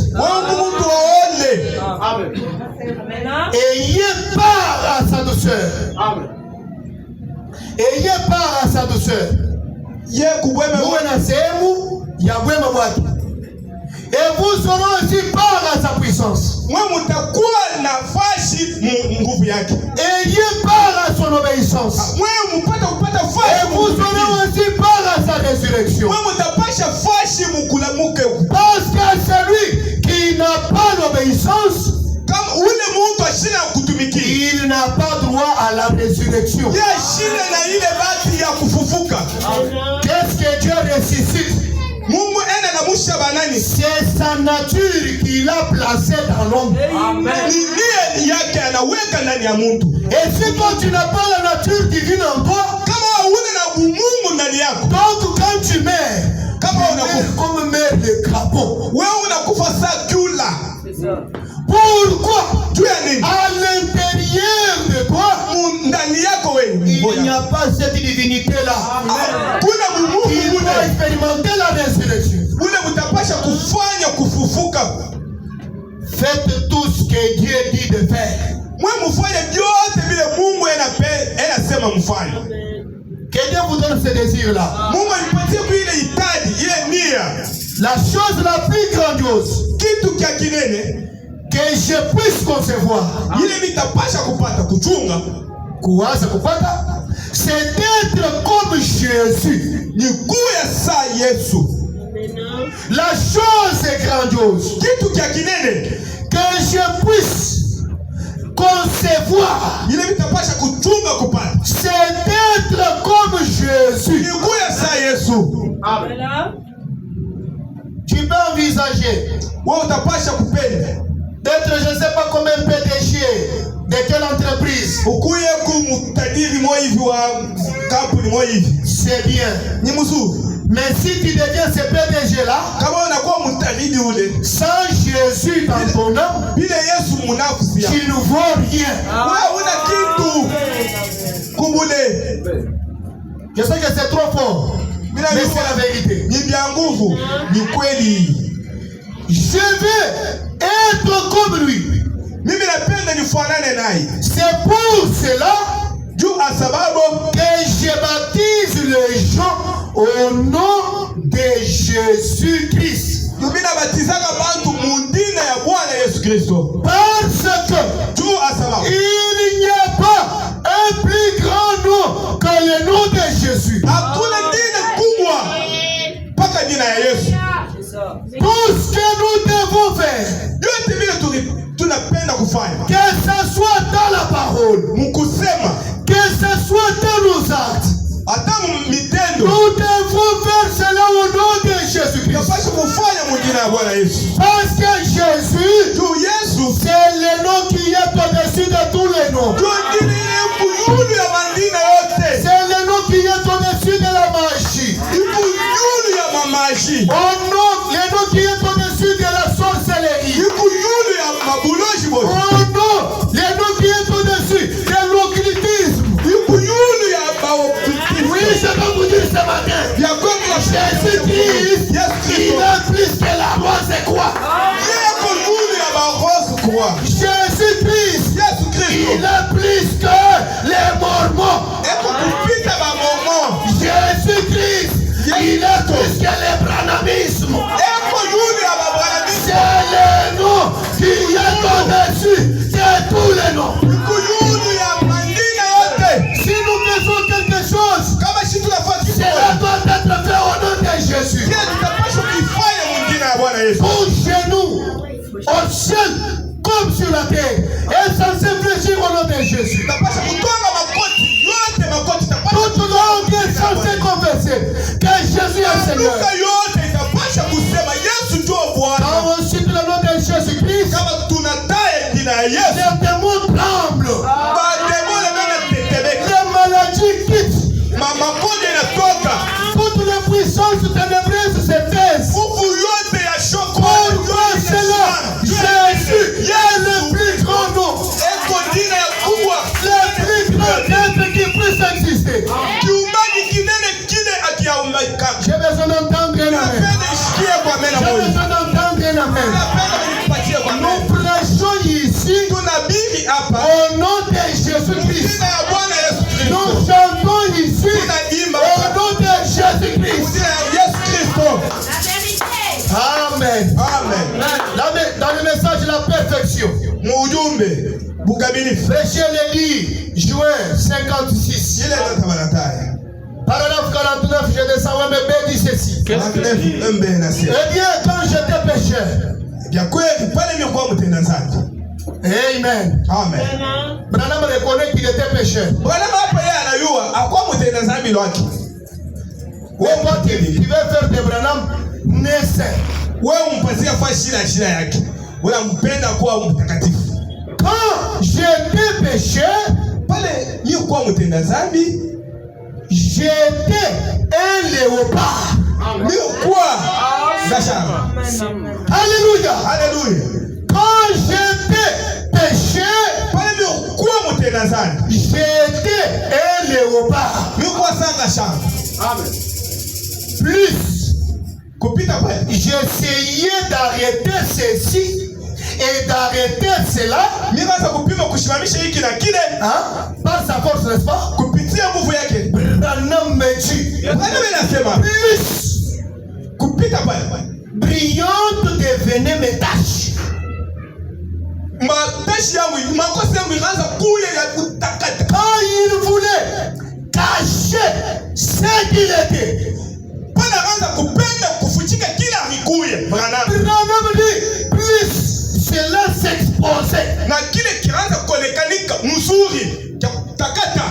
ayez part à sa douceur. Ayez part à sa douceur. Et vous aurez aussi part à sa puissance. Ayez part à son obéissance. Et vous aurez aussi part à sa résurrection. Parce que celui qui n'a pas l'obéissance, il n'a pas droit à la résurrection. Qu'est-ce que Dieu ressuscite? C'est sa nature qu'il a placée dans l'homme. Et si toi tu n'as pas la nature divine en toi, donc quand tu meurs, comme meurt le crapaud. Pourquoi? À l'intérieur de toi, il n'y a pas cette divinité-là. Il doit expérimenter la résurrection. Faites tout ce que Dieu dit de faire. Que Dieu vous donne ce désir-là. La chose la plus grandiose que que je puisse concevoir. Ile mitapasha kupata kuchunga. Kuwaza kupata, c'est d'être comme Jésus. Ni kuya sa Yesu. La chose est grandiose. Kitu kia kinene. Que je puisse concevoir. Ile mitapasha kuchunga kupata. C'est d'être comme Jésus. Ni kuya sa Yesu. Amen. Tu peux envisager wewe utapasha kupenda d'être, je ne sais pas combien PDG de quelle entreprise. Ukuye kumtajiri mmoja hivi wa kampuni moja hivi. C'est bien. Ni mzuri. Mais si tu deviens ce PDG là, kama unakuwa mtajiri ule, sans Jésus dans ton âme, bila Yesu munafsi yako, tu ne vaux rien. Wewe una kitu. Kumbule. Je sais que c'est trop fort. Mais c'est la vérité. Ni vya nguvu, ni kweli. Je veux être comme lui. Mimi napenda nifanane naye. C'est pour cela que je baptise les gens au nom de Jésus-Christ. Mimi nabatizaka bantu mundina ya Bwana Yesu Kristo. Parce que il n'y a pas un plus grand nom que le nom de Jésus. Hakuna dini kubwa mpaka jina ya Yesu. Tout ce que nous devons faire, yote vile tunapenda kufanya, que ce soit dans la parole, mkusema, que ce soit dans nos actes, hata mitendo, nous devons faire cela au nom de Jésus-Christ. Tunapaswa kufanya mjina ya Bwana Yesu. Parce que Jésus, c'est le nom qui est au-dessus de tous les noms. C'est le nom qui est au-dessus de la magie. Oh non, le nom qui est au-dessus de la sorcellerie. Oh non, le nom qui est au-dessus de l'occultisme. Oui, je vais vous dire ce matin. Jésus-Christ, il est plus que la rose et quoi? Jésus-Christ, il est plus que les Mormons. Jésus-Christ, il est plus que les branhamismes. C'est le nom qui est au-dessus de tous les noms. Si nous faisons quelque chose, cela doit être fait au nom de Jésus. Pour chez nous, au ciel comme sur la terre, est censé fléchir au nom de Jésus. Toute langue est censée confesser que Jésus est Seigneur. Quand on cite le nom de Jésus-Christ, les démons tremblent. Les maladies quittent. Toutes les puissances ténébreuses se taisent. Pourquoi cela? Jésus est le plus grand nom. Le plus grand être qui puisse exister. J'ai besoin d'entendre un amen. J'ai besoin d'entendre un amen. Nous prêchons ici au nom de Jésus-Christ. Nous chantons ici au nom de Jésus-Christ. Amen. Dans le message de la perfection, Prêchez le livre, juin 56. Paragraphe 49, je descends, mais dit ceci. Eh bien, quand j'étais pécheur, Amen. Branham reconnaît qu'il était pécheur. Tu veux faire de Branham naissant. Quand j'étais pécheur, j'étais un léopard. Alléluia. Quand j'étais pécheur, j'étais un léopard. Plus, j'essayais d'arrêter ceci et d'arrêter cela, par sa force, n'est-ce pas? Branham me dit, plus brillante devenait mes tâches. Matashi yangu, makosa yangu ikaanza kuya ya kutakata. Quand il voulait cacher ce qu'il était, Pana anaanza kupenda kufuchika kila alikuya. Branham dit plus cela s'exposait. Na kile kiraanza kuonekanika mzuri cha kutakata.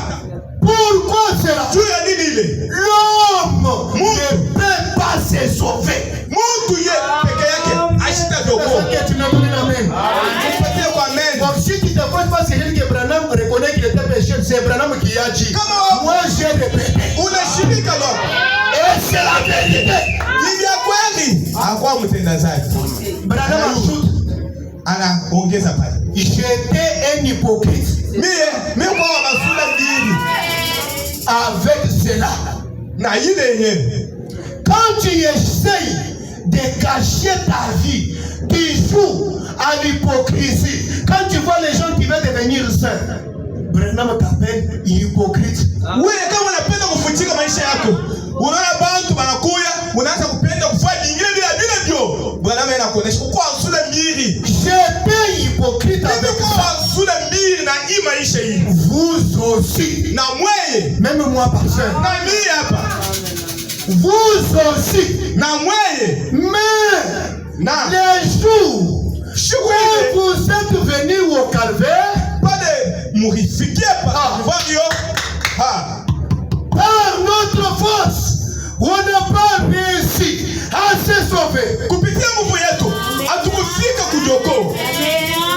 Pourquoi cela? Juu ya nini ile? L'homme ne peut pas se sauver. Mtu ye peke yake ashitaokoa. Tu n'as pas dit amen. Tupatie kwa amen. Donc si tu te poses pas, c'est que Branham reconnaît qu'il était péché. C'est Branham qui a dit. Moi j'ai répété. Unashirika baba. Et c'est la vérité. Ni ya kweli. Hakuwa mtendazaji. Branham ajoute. Anaongeza pale. J'étais un hypocrite. Mimi kwa basula mbili. Avec cela. Na ile yenyewe. Quand tu essayes de cacher ta vie, tu joues à l'hypocrisie. Quand tu vois les gens qui veulent devenir saints, Branham t'appelle hypocrite. Wewe kama unapenda kufuchika maisha yako, unaona bantu banakuya, unaanza kupenda kufanya vingine bila ndio. Branham anakuonesha uko asula mbili. J'étais hypocrite avec ça. Asula mbili na hii maisha hii. Vous aussi. Na mweye. Même moi pasteur. Na mimi hapa. Vous aussi. Na mweye. Mais na les jours où vous êtes venus au calvaire, pale murifikie pa vario par notre force, on n'a pas réussi à se sauver. Kupitia nguvu yetu hatukufika kujoko.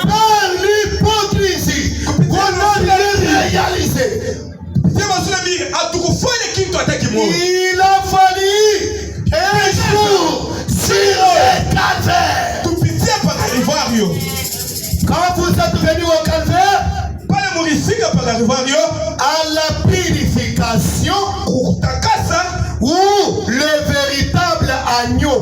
Par l'hypocrisie, on a réalisé. Il a fallu un jour sur le calvaire. Quand vous êtes venus au calvaire, à la purification, où le véritable agneau,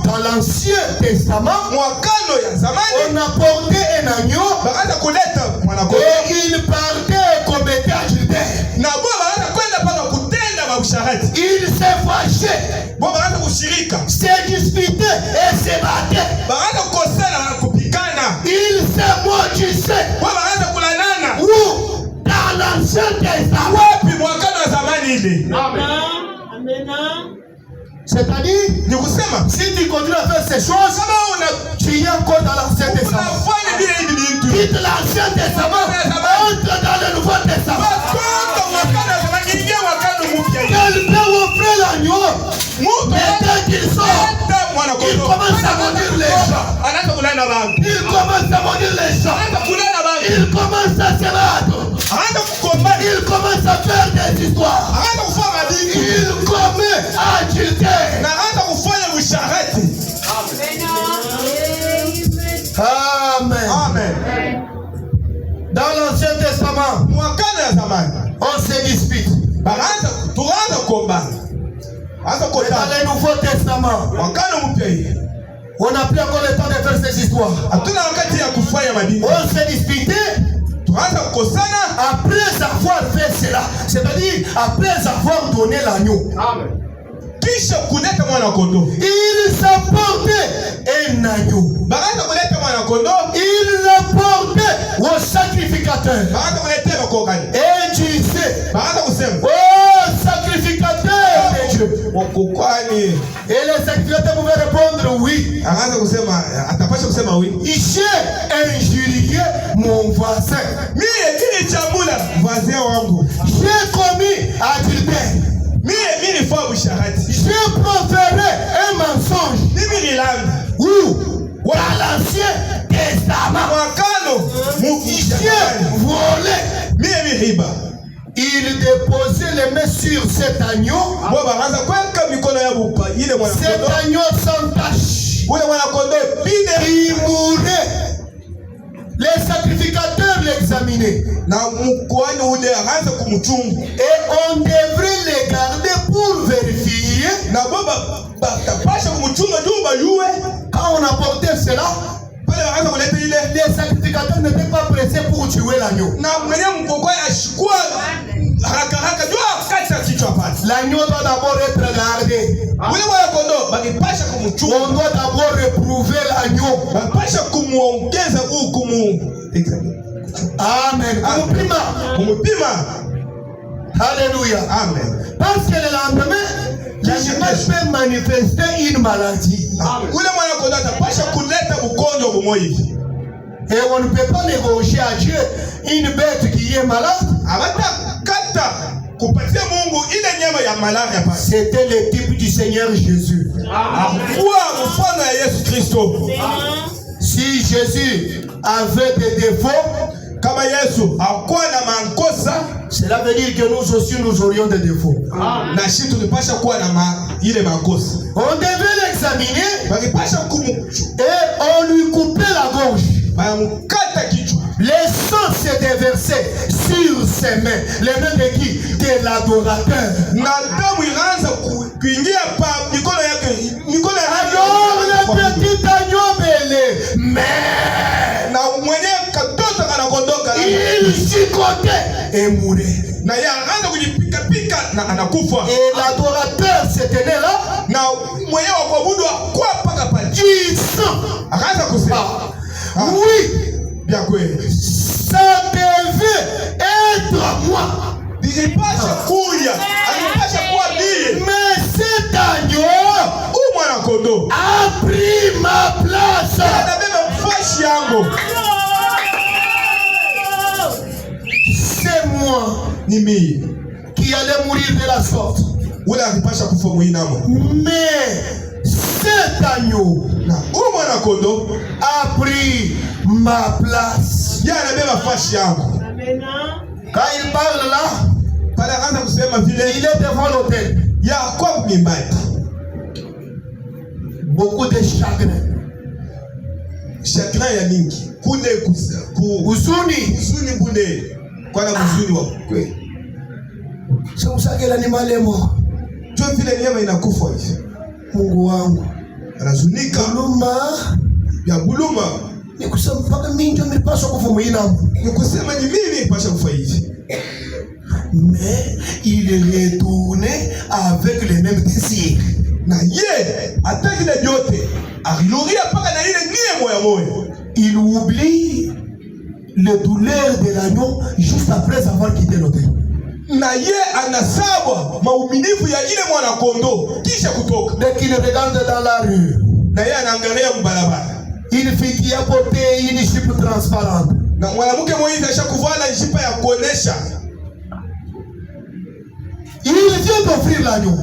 dans l'Ancien Testament, on apportait un agneau et il partait et commettait adultère. Il s'est fâché, s'est disputé et s'est battu. Il s'est maudissé. Où? Dans l'Ancien Testament. C'est-à-dire, si tu continues à faire ces choses, tu es encore dans l'Ancien Testament. Quitte l'Ancien Testament, entre dans le Nouveau Testament. Quelqu'un offrait l'agneau, mais dès qu'il sort, il commence à maudire les gens. Il commence à maudire les gens. Il commence à se battre. Il commence à faire des histoires. Il commet adultère. Amen. Amen. Dans l'Ancien Testament, on se dispute. Mais dans le Nouveau Testament, on n'a plus encore le temps de faire ces histoires. On s'est disputé après avoir fait cela. C'est-à-dire après avoir donné l'agneau. Il s'apportait un agneau. Il l'apportait au sacrificateur. Et tu sais, oh sacrificateur de Dieu. Et le sacrificateur pouvait répondre oui. J'ai injurié mon voisin. J'ai commis adultère. J'ai proféré un mensonge. Où? Dans l'Ancien Testament. J'ai volé. Il déposait les mains sur cet agneau. Cet agneau sans tache. Il mourait. Les sacrificateurs l'examinaient. Et on devrait les garder pour vérifier. Quand on apportait cela, les sacrificateurs n'étaient pas pressés pour tuer l'agneau. L'agneau doit d'abord être gardé. Ule mwana kondoo bakipasha kumchunga. On doit d'abord réprouver l'agneau. Bakipasha kumuongeza Amen. Kumupima. Alléluia. Amen. Parce que le lendemain, l'animal peut manifester une maladie. Ule mwana kondoo atapasha kuleta ugonjwa bumoja hivi. Et on ne peut pas négocier à Dieu une bête qui est malade. C'était le type du Seigneur Jésus. Si Jésus avait des défauts, cela veut dire que nous aussi nous aurions des défauts. On devait l'examiner et on lui coupait la gorge. Le sang s'est déversé sur ses mains. Les mains de qui? De l'adorateur. Alors le petit agneau belé, mais il chicotait et mourait. Et l'adorateur se tenait là. Du sang. Oui. Ça devait être moi. Mais cet agneau a pris ma place. C'est moi qui allais mourir de la sorte. Mais cet agneau a pris ma place. Quand il parle là, il est devant l'autel. Beaucoup de chagrin. Chagrin ya mingi. Huzuni. C'est l'animal est mort. Mungu wangu. Anazunika. Buluma. Ni kusema mpaka mimi ndio nimepaswa kufa mwinamu. Ni kusema ni mimi nipasha kufa hivi. Mais il est retourné avec les mêmes désirs. Na ye ataki na yote alirudia paka na ile nia moya moya. Il oublie le douleur de l'agneau juste après avoir quitté l'autel. Na ye anasabwa mauminifu ya ile mwana kondoo kisha kutoka. Dès qu'il regarde dans la rue, na ye anaangalia mbalabala. Une fille qui a porté une jupe transparente. Na mwanamke mmoja ashakuvala jipa ya kuonesha. Il vient d'offrir l'agneau.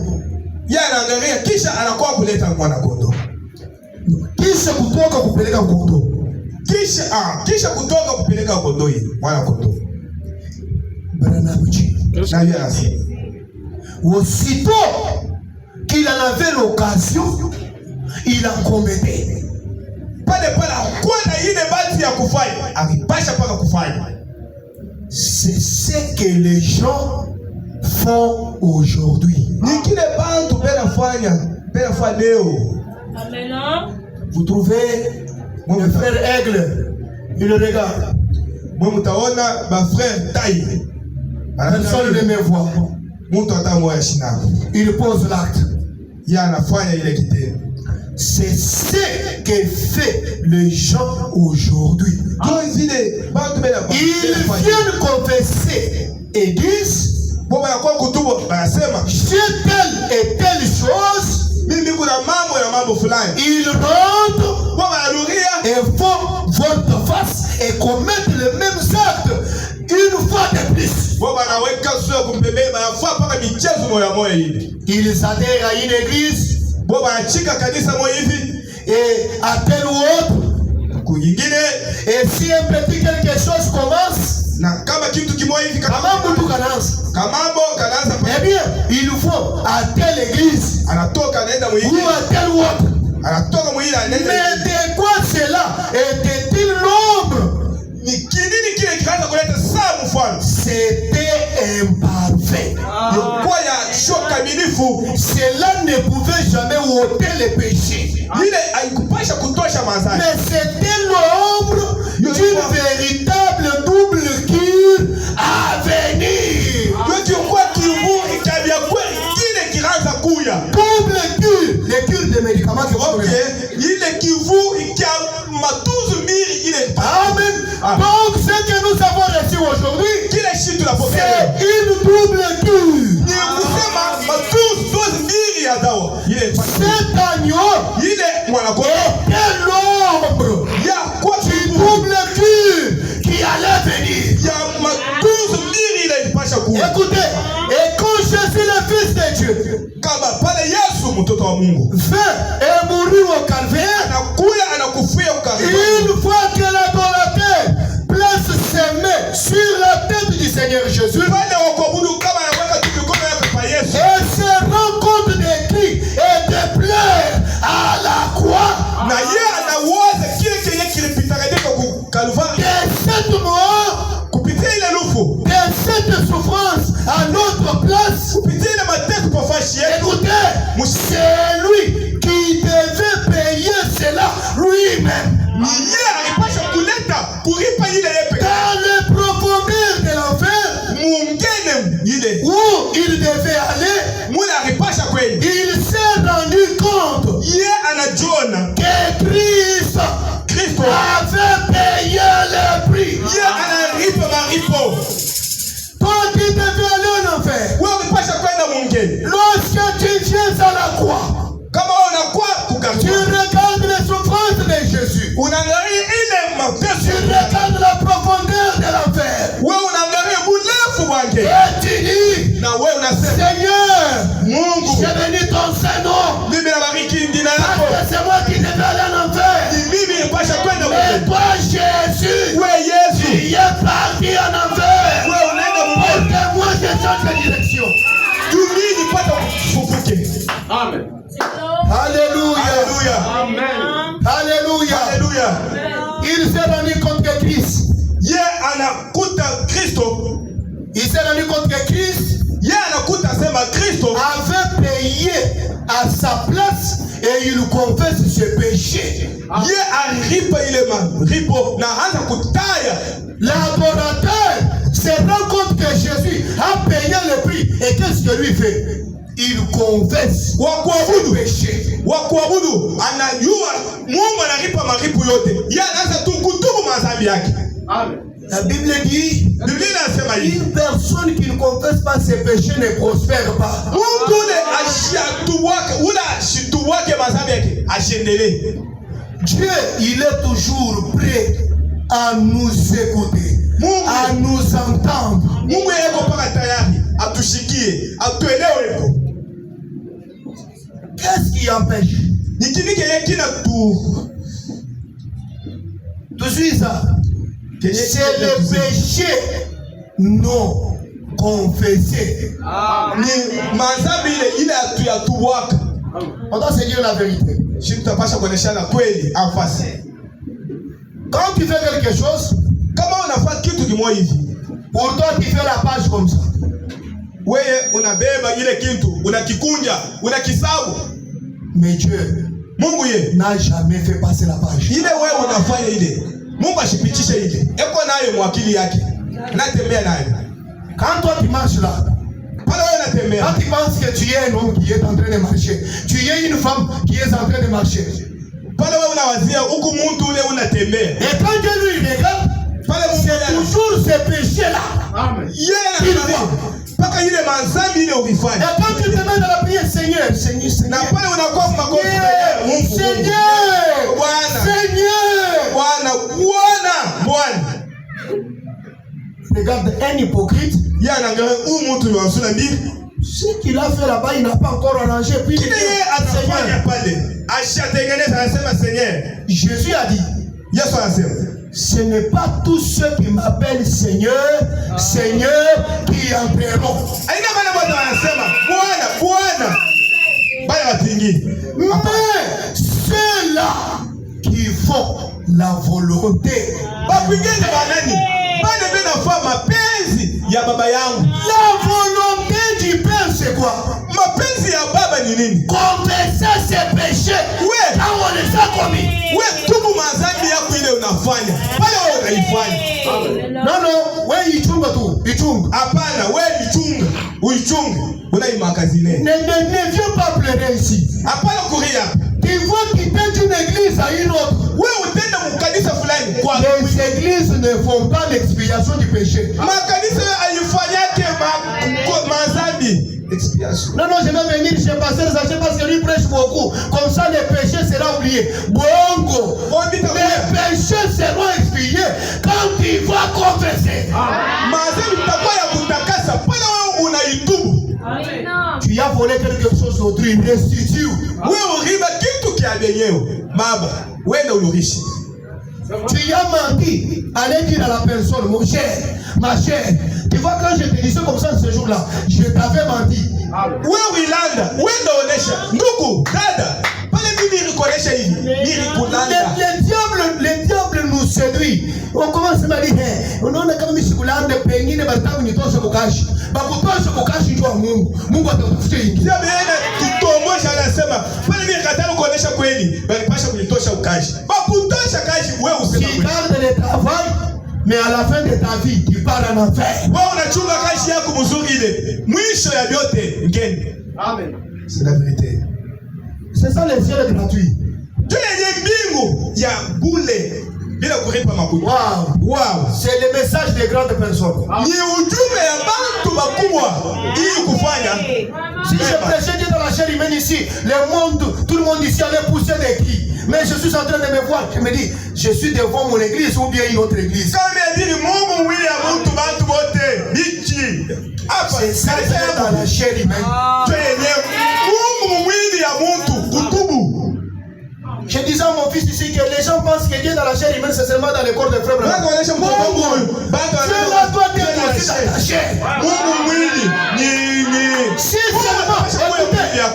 Yeye anaangalia kisha anakuwa kuleta mwana kondoo. Kisha kutoka kupeleka kondoo. Kisha kutoka kupeleka kondoo hii, mwana kondoo. Baranabuchi. Na yeye anasema. Aussitôt qu'il en avait l'occasion, il a commetté. C'est ce que les gens font aujourd'hui. Vous trouvez mon frère Aigle, il regarde. Personne ne me voit. Il pose l'acte. C'est ce que fait les gens aujourd'hui. Ils viennent confesser et disent j'ai telle et telle chose. Ils rentrent et font votre face et commettent les mêmes actes une fois de plus. Ils adhèrent à une église et à tel ou autre. Et si un petit quelque chose commence, eh bien, il faut à telle église ou à tel ou autre. Mais de quoi cela était-il l'ombre? C'était imparfait. Cela ne pouvait jamais ôter le péché. Mais c'était l'ombre d'une véritable double cure à venir. les cures de médicaments que vous Ok, il est qui vous, qui a ma 12 000, il est. Amen. Donc, ce que nous avons reçu aujourd'hui, Qui est chic de la paupière? c'est une double cure. Ma 12 000 ya dawa. Il est. Cet agneau Il est. Voilà quoi? était l'ombre Il y a quoi? du double cure qui allait venir. Il y a ma 12 000, il est pas chaque coup. Écoutez, et quand Jésus le Fils de Dieu Kama pale Yesu mtoto wa Mungu vint et mourit au calvaire, anakuya anakufia ukarimu. une fois que l'adorateur place ses mains sur la tête du Seigneur Jésus Pale wakuabudu kama anaweka tu mikono yake kwa Yesu. et se rend compte des cris et des pleurs à la croix, Na yeye anawaza kile kenye kilipitaka kwa Kalvari. de cette mort, Kupitia ile lufu, de cette souffrance à notre place. kupitia ile mateso kwa fashi yetu. Écoutez, c'est lui qui devait payer cela lui-même. Yeye alipasha kuleta kulipa ile yepe. Dans les profondeurs de l'enfer, Mungene ile. où il devait aller, Mule alipasha kweli. il s'est rendu compte Yeye anajiona que Christ Kristo. avait payé le prix. Yeye analipa maripo. Toi qui devais aller en enfer, Wewe ulipasha kwenda mungene. lorsque tu viens à la croix, Kama unakuwa tu kukaribia. regardes les souffrances de Jésus. Unaangalia ile Tu mateso. regardes la profondeur de l'enfer. Wewe unaangalia burefu wake. Et tu dis, Na wewe unasema Seigneur, Mungu, j'ai béni ton Saint-Nom. mimi nabariki jina Parce lako. que c'est moi qui devais aller en enfer. Ni mimi nipasha kwenda Mais mungene. toi, Jésus, Wewe Yesu. tu es parti en enfer. Wewe unaenda Pour mungene. que moi je change de direction. Mimi nipata kufufuke. Amen. Alléluia. Haleluya. Amen. Alléluia. Haleluya. Il s'est rendu compte que Christ, Ye anakuta Kristo. il s'est rendu compte que Christ Ye anakuta sema Kristo avait payé à sa place et il confesse ses péchés. ye alipa ile maripo na anza kutaya. L'adorateur se rend compte que Jésus a payé le prix. Et qu'est-ce que lui fait? Il confesse ses péchés. Wakuabudu anajua Mungu analipa maripo yote. Ye anaanza tu kutubu madhambi yake. Amen. La Bible dit, Biblia inasema hivi. une personne qui ne confesse pas ses péchés ne prospère pas. Mungu ule ashatuwake, ule ashituwake madhambi yake ashendelee. Dieu, il est toujours prêt à nous écouter, à nous entendre. Mungu yeko paka tayari atushikie, atuelewe. Qu'est-ce qui empêche? Ni kini kenye kina Tu suis ça? C'est le péché non confessé. ni madhambi ile atuyatuwaka. On doit se dire la vérité. Si tutapasha kuoneshana kweli afasi. Quand tu fais quelque chose, Kama unafanya kitu kimoja hivi, pour toi tu fais la page comme ça. wewe unabeba ile kitu, unakikunja, unakisabu. Mais Dieu Mungu ye n'a jamais fait passer la page. ile wewe unafanya ile, Mungu ashipitishe ile. Eko nayo mwakili yake. Natembea nayo. Quand toi tu marches là, Pale wewe unatembea. quand tu penses que tu es un homme qui est en train de marcher, tu es une femme qui est en train de marcher. Pale wewe unawazia huku mtu ule unatembea. Et quand Dieu lui regarde, Pale Mungu c'est toujours ce péché-là. Amen. yeye anaangalia mpaka ile madhambi ile Et ukifanya. quand tu te mets dans la prière, Seigneur, Seigneur, Na Seigneur, pale unakuwa makofi mbele Mungu. Seigneur, Bwana. Seigneur. Bwana. Regarde un hypocrite, Yeye anaangalia huyu mtu wa sura mbili. ce qu'il a fait là-bas, il n'a pas encore arrangé. Puis il dit, Kile yeye atafanya Seigneur, pale, ashatengeneza anasema Seigneur. Jésus a dit, Yesu anasema, ce n'est pas tous ceux qui m'appellent Seigneur, Seigneur, qui entreront. aina bana bwana anasema, Bwana. Baya watingi. Mais ceux-là qui font la volonté, Bapigeni banani? Bana bena fa mapenzi ya baba yangu. la volonté du Père, c'est quoi? Mapenzi ya baba ni nini? Confesser ses péchés. Ouais. Quand on les a commis. Wewe tubu mazambi yako ile unafanya. Pale wewe unaifanya. Non, ouais, ichunga tu, ichunga. Hapana, wewe ichunga. Uichunge. Unaimakazine. Ne viens pas pleurer ici. Hapana kuria. Tu vois quitter une église à une autre. Wewe utenda mkanisa fulani kwa Les églises ne font pas l'expiation du péché. makanisa haifanyake mazambi. Expiation. Non, je vais venir chez Pasteur Zaché parce que lui prêche beaucoup. Comme ça, les péchés seront oubliés. Bongo. Les péchés seront expiés quand tu vas confesser. Mazambi itakuwa ya kutakasa pale wewe unaitubu. Tu as volé quelque chose d'autrui, restitue. Wewe uriba kitu kia benyewe. Baba, wewe ulurishi. Tu as menti. Allez dire à la personne, mon cher, ma chère. Tu vois, quand je te disais comme ça ce jour-là, je t'avais menti. Wewe ilanda, wewe ndaonesha. Ndugu, dada, pale mimi nilikonesha hivi. Nilikulanda. Le diable nous séduit. On commence à dire, unaona kama mimi sikulanda pengine batabu nitoshe kukashi. Bakutoshe kukashi njoo Mungu. Mungu atakufutia hiki. Sasa bwana kitombosha anasema, pale mimi nikataka kuonesha kweli, bali pasha kunitosha ukashi. Bakutosha kashi wewe usema kweli. Tu gardes le travail, mais à la fin de ta vie, tu pars en enfer. Wewe unachunga kashi yako mzuri ile. Mwisho ya vyote ngeni. Amen. C'est la vérité. C'est ça le ciel gratuit. Tu es mbingu ya bule bila kulipa makuta. Wow. C'est le message des grandes personnes. Ni ujumbe ya bantu bakubwa ili kufanya. Si je prêchais Dieu dans la chair humaine ici, tout le monde ici allait pousser des cris. Mais je suis en train de me voir, je me dis, je suis devant mon église ou bien une autre église. C'est ça dans la chair humaine. Je disais à mon fils ici que les gens pensent que Dieu dans la chair humaine, c'est seulement dans le corps des frères. Dieu là doit être aussi dans ta chair.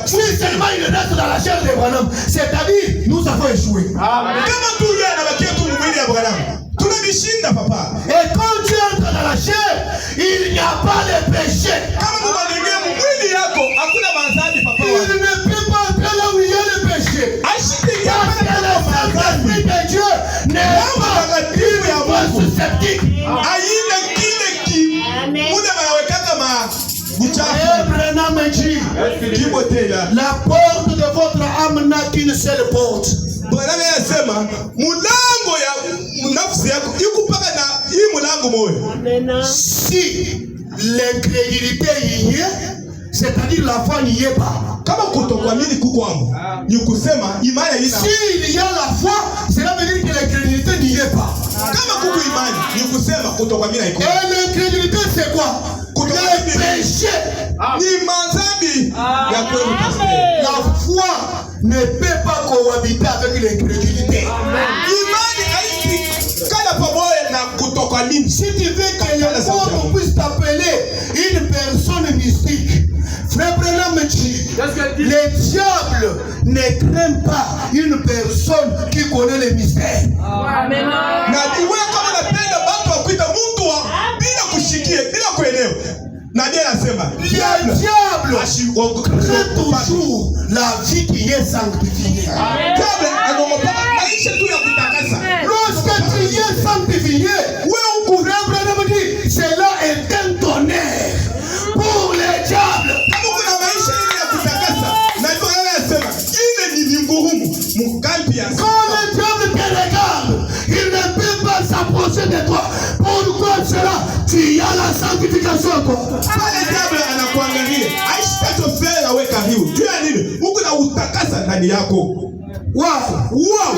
Si seulement il reste dans la chair de Branham, c'est-à-dire nous avons échoué. Et quand Dieu entre dans la chair, il n'y a pas de péché. Il ne peut pas entrer là où il y a le péché. Parce que le Saint-Esprit de Dieu n'est pas une voix susceptible. La porte de votre âme n'a qu'une seule porte. Si l'incrédulité y est, c'est-à-dire la foi n'y est pas. S'il y a la foi, cela veut dire que l'incrédulité n'y est pas. Et l'incrédulité c'est quoi? Le péché. La foi ne peut pas cohabiter avec l'incrédulité. Si tu veux que le monde puisse t'appeler une personne mystique, frère Branham dit, le diable ne craint pas une personne qui connaît les mystères. Le diable craint toujours la vie qui est sanctifiée. Lorsque tu es sanctifié, cela est un tonnerre pour le diable. Quand le diable te regarde, il ne peut pas s'approcher de toi. Pourquoi cela? Tu as la sanctification toi. Wow.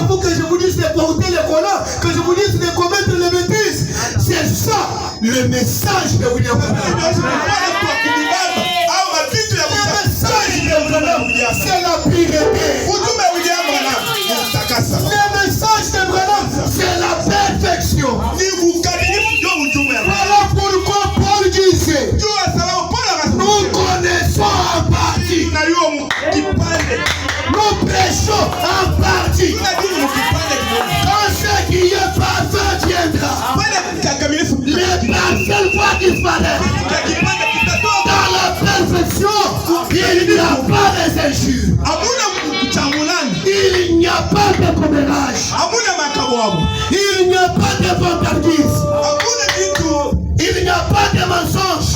Il faut que je vous dise de porter les collants, que je vous dise de commettre les bêtises. C'est ça le message de William Branham. C'est la pureté. Le message de Branham, c'est la perfection. Voilà pourquoi Paul disait, nous connaissons en partie, nous prêchons en partie. Quand ce qui est parfait viendra, les parfaits vont disparaître. Dans injure. Il n'y a pas de commérage. Il n'y a pas de vantardise. Il n'y a pas de mensonge.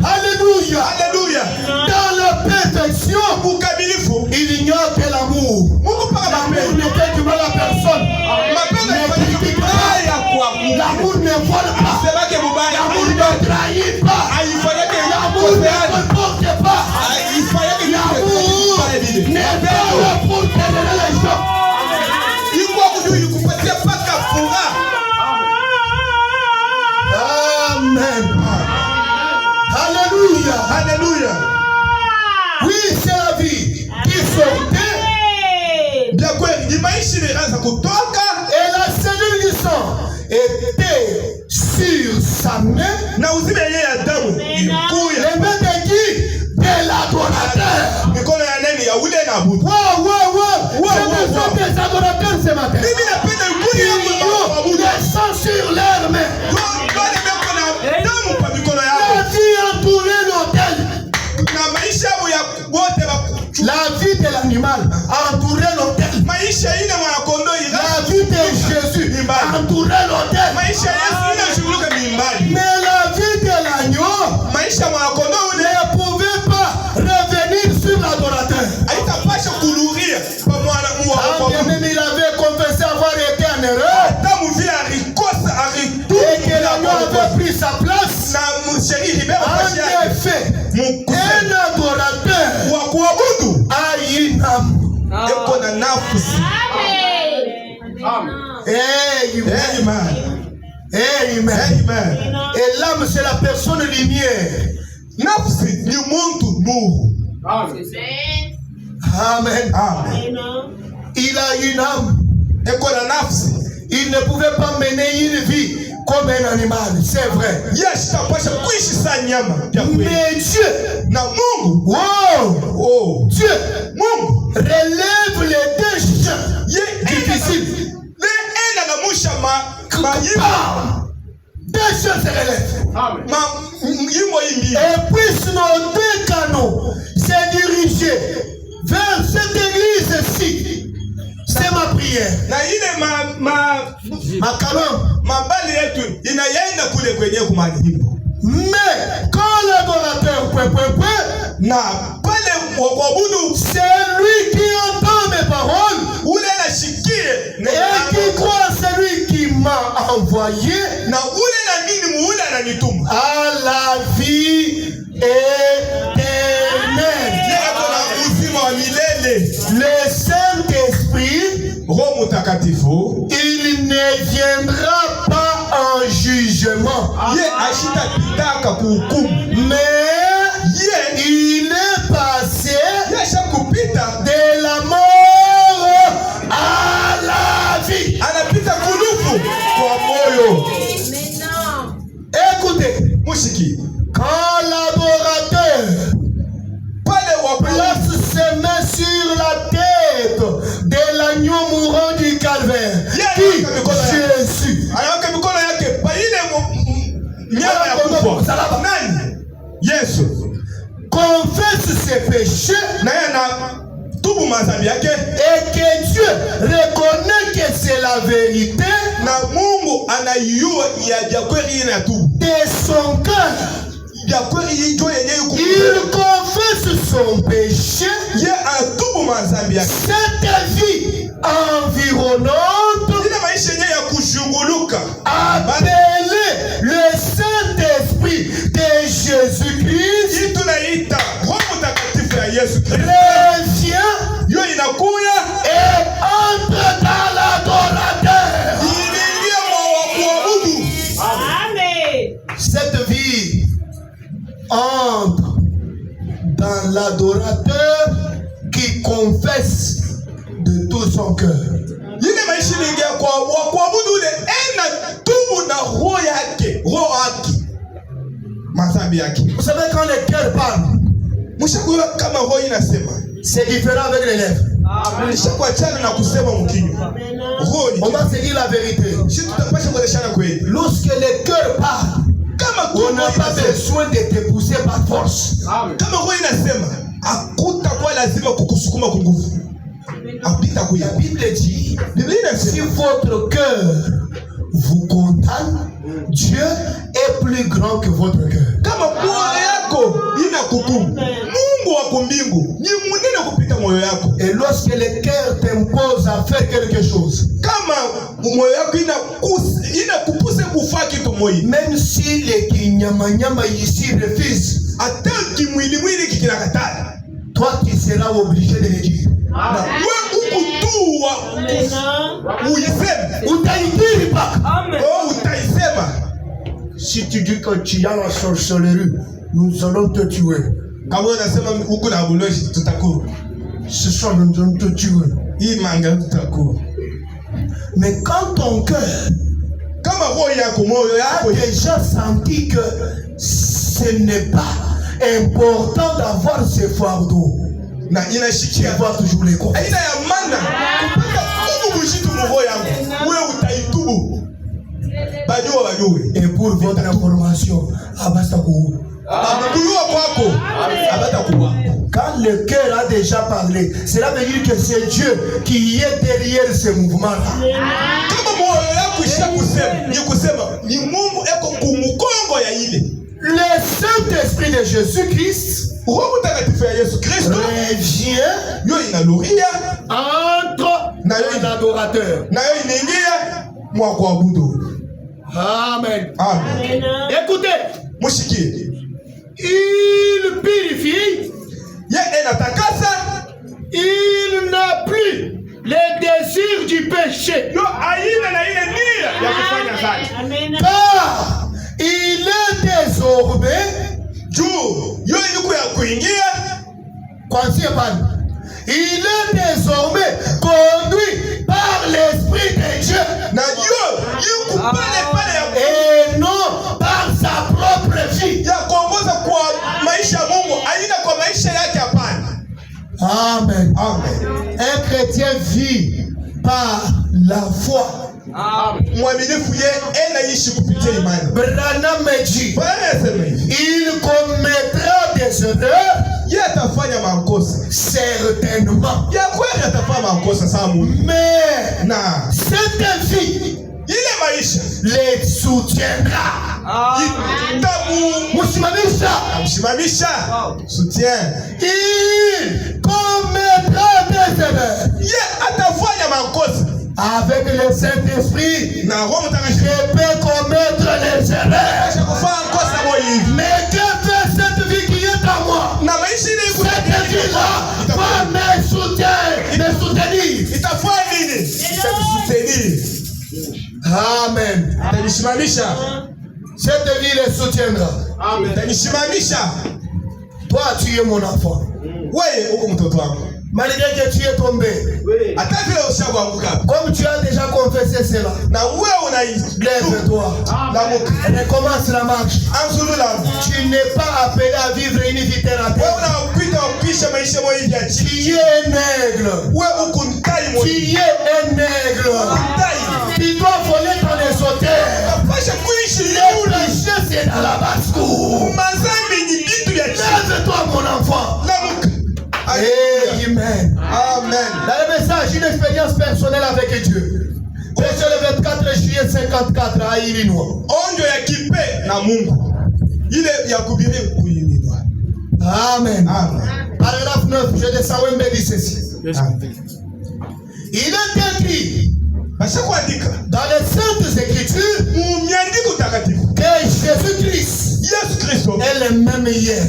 Alléluia. Dans la perfection, il n'y a que l'amour. L'amour ne fait du mal à personne. L'amour ne vole pas. L'amour ne trahit pas. L'amour ne comporte pas. L'amour n'est pas là pour ténérer les gens. Amen. Alléluia. Alléluia. Oui, c'est la vie qui sortait. Et la cellule du sang était sur sa main. Les mains de qui? De l'adorateur. Wow. Ce ne sont des adorateurs ce matin. Le sang sur leurs mains. La vie entourée l'autel. La vie de l'animal entourée l'autel. La vie de Jésus entourée l'autel. Mais la vie de l'agneau ne pouvait pas revenir sur l'adorateur. Même il avait confessé avoir été en erreur. Et que l'agneau avait pris sa place. En effet, un adorateur a une âme. Amen. Et l'âme, c'est la personne lumière. Amen. Il a une âme. Il ne pouvait pas mener une vie comme un animal, c'est vrai. Mais Dieu, Dieu relève les deux champs difficiles. Deux champs se relèvent. Et puis nos deux canaux se diriger vers cette église-ci. C'est ma prière. Mais quand l'adorateur c'est lui qui entend mes paroles et qui croit celui qui m'a envoyé à la vie éternelle. Le Saint-Esprit, il ne viendra pas en jugement, mais il est passé de la mort à la vie. Écoutez, quand l'adorateur place ses mains sur la tête de l'agneau mourant du calvaire, qui Jésus confesse ses péchés et que Dieu reconnaît que c'est la vérité de son cœur. Il confesse son péché. Cette vie environnante appelée le Saint-Esprit de Jésus-Christ revient et entre dans l'adorateur. Cette vie entre dans l'adorateur qui confesse de tout son cœur. Vous savez, quand le cœur parle, c'est différent avec les lèvres. On va se dire la vérité. Lorsque le cœur parle, on n'a pas besoin de te pousser par force. hakutakuwa lazima kukusukuma kwa nguvu. Apita kuya. La Bible dit, si votre cœur vous condamne, Dieu est plus grand que votre cœur. Kama moyo yako inakuhukumu, Mungu wa mbingu ni munene kupita moyo yako. Et lorsque le cœur t'impose à faire quelque chose, kama moyo yako inakupuse kufanya kitu moja, même si les kinyamanyama ici refusent, hata kimwili kikinakataa, toi tu seras obligé de le dire. Na wewe ukutua uiseme, utaitiri paka. Oh, utaisema. Si tu dis que tu as la sorcellerie, nous allons te tuer. Kama unasema huko na buloshi tutakua, ce soir nous allons te tuer. Hii manga tutakua. Mais quand ton cœur kama roho yako moyo yako a déjà senti que ce n'est pas important d'avoir ce fardeau, na inashikia tu vas toujours les compter. aina ya maana kupata Mungu mshitu roho yangu, wewe utaitubu. Bajue. Et pour votre information, abastakou. Quand le cœur a déjà parlé, cela veut dire que c'est Dieu qui est derrière ce mouvement-là. Le Saint-Esprit de Jésus-Christ revient entre un adorateur. Amen. Amen. Écoutez, il purifie, il n'a plus les désirs du péché, car il est désormais il est désormais conduit par l'Esprit de Dieu et non par sa propre vie. Amen. Un chrétien vit par la foi. Branham me dit, il commettra des erreurs, certainement, mais cette vie les soutiendra. Il commettra des erreurs. Avec le Saint-Esprit, je peux commettre les erreurs. Mais que fait cette vie qui est à moi? Cette vie-là va me soutenir. Amen. Cette vie les soutiendra. Toi, tu es mon enfant. Malgré que tu es tombé, comme tu as déjà confessé cela, lève-toi, recommence la marche. Tu n'es pas appelé à vivre une vie terre à terre. Tu es un aigle. Tu es un aigle. Tu dois voler dans les hôtels. Le péché, c'est dans la basse-cour. Lève-toi, mon enfant. Amen. Dans le message, une expérience personnelle avec Dieu. Prêché le 24 juillet 54 à Illinois. Amen. Paragraphe 9, je descends où dit ceci. Il est écrit dans les Saintes Écritures que Jésus-Christ est le même hier,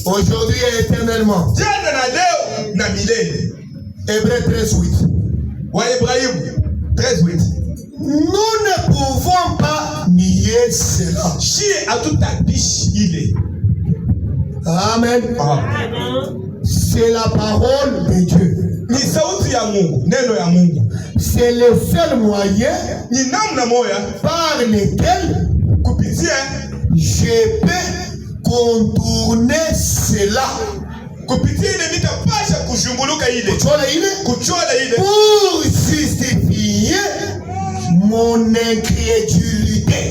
aujourd'hui et éternellement. Hébreux 13:8. Nous ne pouvons pas nier cela. Amen. C'est la parole de Dieu. C'est le seul moyen par lequel je peux contourner cela. Pour justifier mon incrédulité.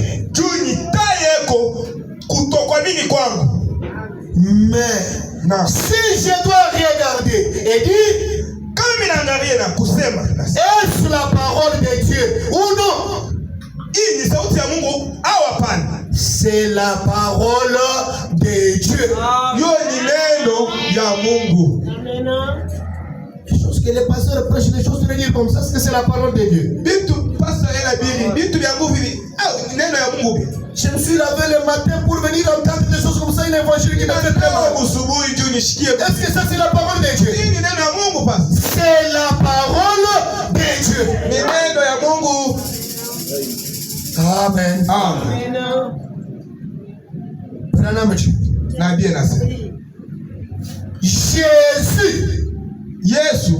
Mais si je dois regarder et dire, est-ce la parole de Dieu ou non? C'est la parole de Dieu. Les choses que les pasteurs prêchent, les choses de dire comme ça, c'est la parole de Dieu. Je me suis lavé le matin pour venir entendre des choses comme ça, une évangile qui m'a fait très mal. Est-ce que ça c'est la parole de Dieu? C'est la parole de Dieu. Amen. Jésus,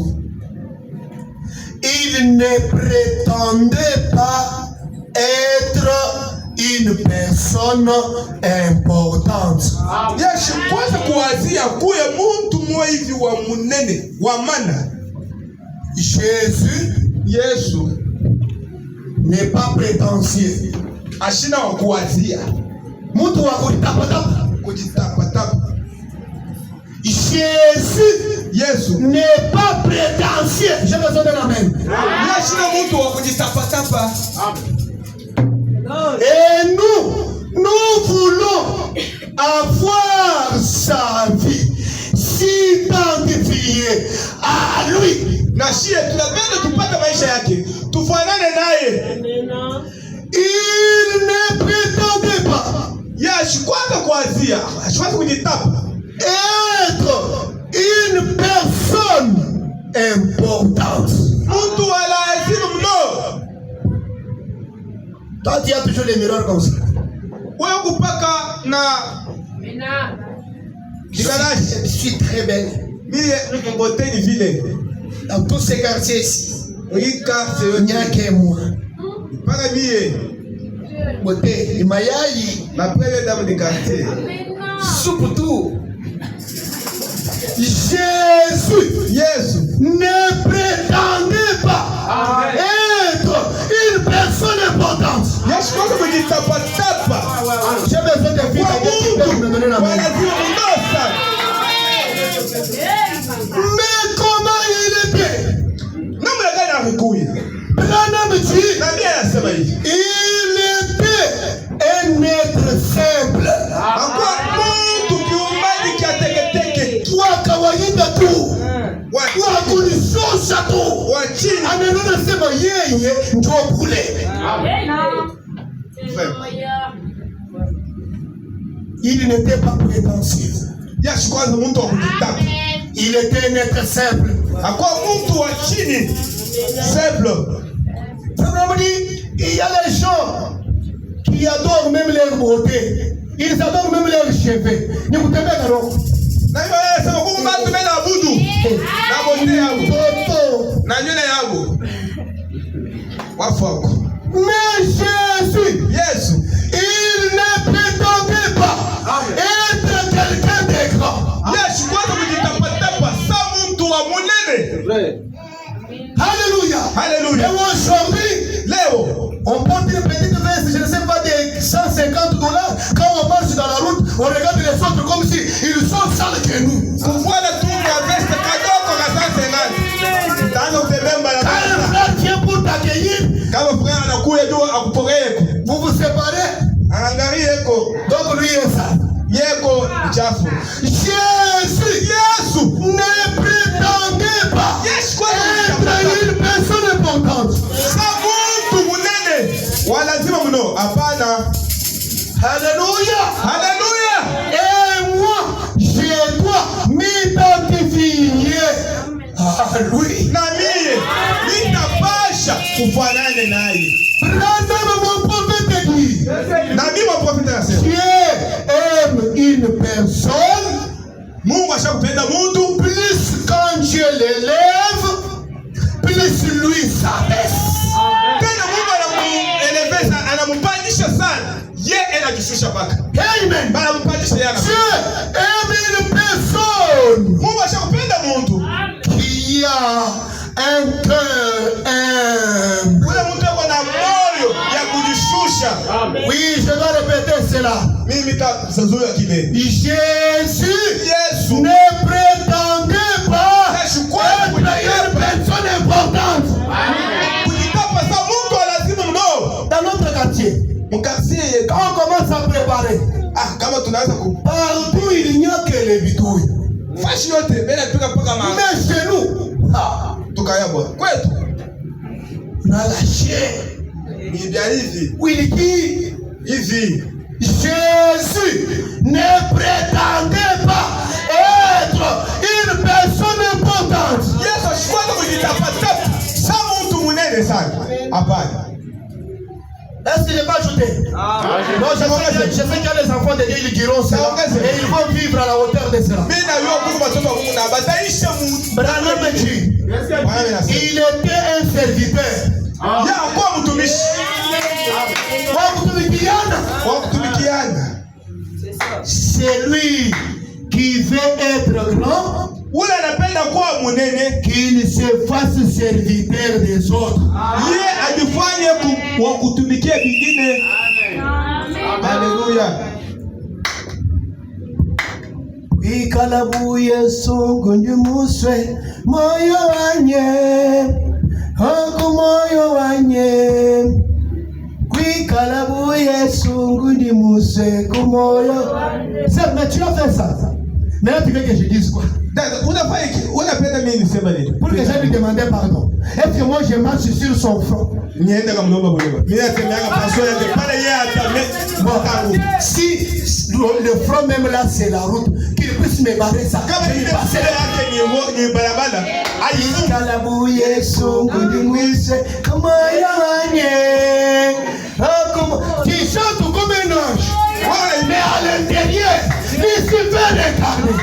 il ne prétendait pas être une personne importante. Jésus n'est pas prétentieux. Jésus n'est pas prétentieux. J'ai besoin d'un amen. Et nous voulons avoir sa vie, s'identifier à lui. Il ne prétendait pas être une personne importante. Toi, tu as toujours les miroirs comme ça. Je suis très belle. Dans tous ces quartiers ici, il n'y a que moi. Beauté, il m'a yaï. La première dame du quartier. Surtout, Jésus ne prétendait pas être une personne importante. J'ai besoin de vie qui peut me donner la main. Mais comment il était? Il était un être simple. Kawaida tu wakulisosha tu amenona sema yeye ndio kule. Il n'était pas prétentieux. Il était un être simple. Il y a les gens qui adorent même leur beauté. Ils adorent même leurs cheveux. Ne vous temez alors. Mais Jésus, il ne prétendait pas être quelqu'un de grand. Alléluia. Et aujourd'hui, on porte une petite veste, je ne sais pas, de $150. Quand on marche dans la route, on regarde les autres comme si ils sont sales que nous. Quand un frère vient pour t'accueillir, vous vous séparez. Donc lui est sale. Jésus ne prétendait pas être une personne importante. Alléluia. Et moi, je dois m'identifier à lui. Mon prophète dit, Dieu aime une personne plus quand Dieu l'élève, plus lui s'abaisse. Amen. Dieu aime une personne qui a un cœur humble. Oui, je dois répéter cela. Jésus ne prétendait pas être une personne importante. Dans notre quartier, quand on commence à préparer, partout il n'y a que les bidouilles. Mais chez nous, on a lâché. Oui, Jésus ne prétendait pas être une personne importante. Est-ce qu'il n'est pas ajouté? Non, je sais qu'il y a des enfants de Dieu, ils diront cela et ils vont vivre à la hauteur de cela. Branham dit, il était un serviteur. C'est lui qui veut être grand, qu'il se fasse serviteur des autres. Alléluia. Ikalabuye sungundi muswe moyo wanye oku moyo wanye Kwikalabuye sungundi muswe ku moyo. Mais tu as fait ça. Maintenant tu veux que je dise quoi? Pour que je lui demande pardon. Est-ce que moi je marche sur son front? Si le front même là c'est la route, qu'il puisse me barrer ça. Tu chantes comme un ange, mais à l'intérieur Lucifer est incarné.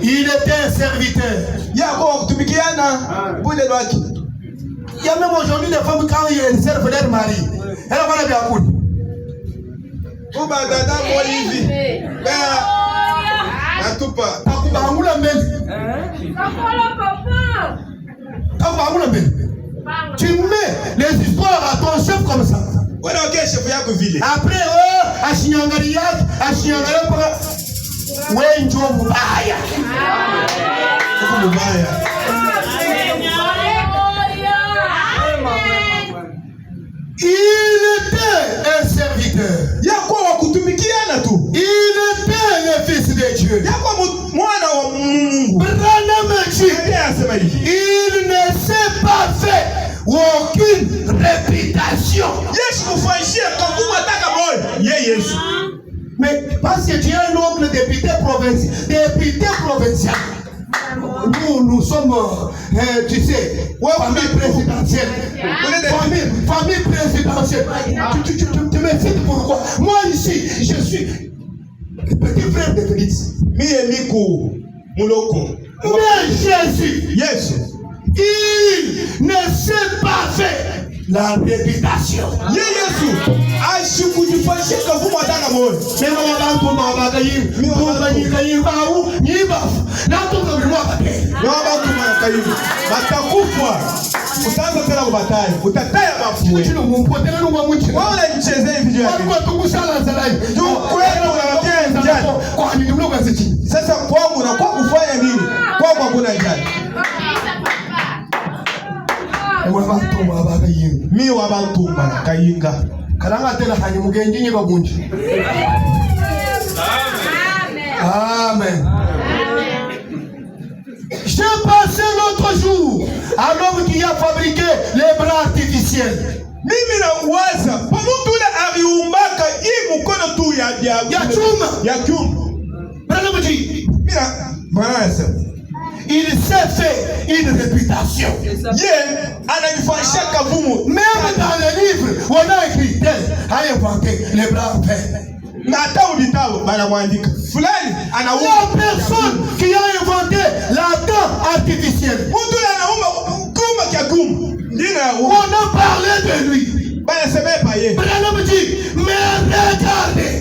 Il était un serviteur. Il y a même aujourd'hui des femmes quand ils servent leur mari. Elle va bien cool. Tu mets les histoires à ton chef comme ça. Après, il était un serviteur. Il était le fils de Dieu. Il ne s'est pas fait aucune réputation. Mais parce que tu es un oncle député provincial. Nous sommes, tu sais, famille présidentielle. Famille présidentielle. Tu me cites pourquoi? Moi ici, je suis petit frère de Félix. Mais Jésus, il ne s'est pas fait la réputation. Sasa kwangu na kwa kufanya nini? Kwangu hakuna njani. Mi wabantumba kayinga. Kalanga tena hani mugenji nyiba bunji. Amen. J'ai passé l'autre jour à l'homme qui a fabriqué les bras artificiels. Mimi na uwaza pa mtu ule aliumbaka hii mkono tu ya chuma. Il s'est fait une réputation. Même dans les livres, on a écrit tel a inventé les blancs faits. La personne qui a inventé la dent artificielle, on a parlé de lui. Branham dit, mais regardez,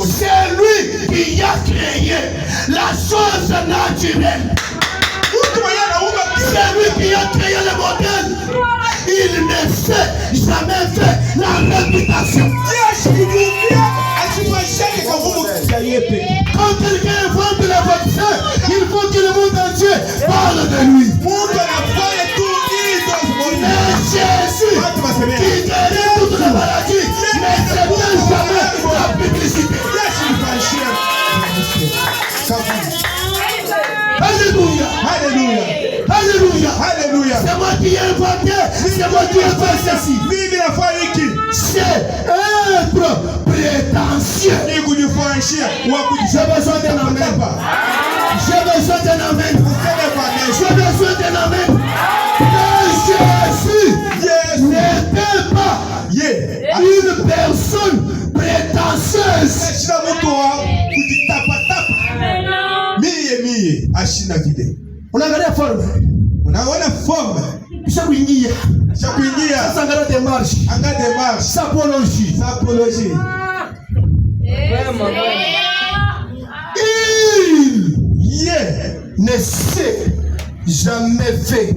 c'est lui qui a créé la chose naturelle. Celui qui a créé le modèle, il ne sait jamais faire la réputation. Quand quelqu'un invente le vaccin, il faut que le monde entier parle de lui. Mais Jésus, qui guérit toutes les maladies, ne s'éteint jamais la publicité. Alléluia. Alléluia. Alléluia. Alléluia. C'est moi qui ai inventé, c'est moi qui ai fait ceci. C'est être prétentieux. J'ai besoin d'un amen. J'ai besoin d'un amen. J'ai besoin d'un amen. Jésus n'était pas une personne prétentieuse. On a regardé la forme. Unaona forme. Chakuingia. Chakuingia. Sangara démarche. Anga démarche. Sapologie. Sapologie. Il ne s'est jamais fait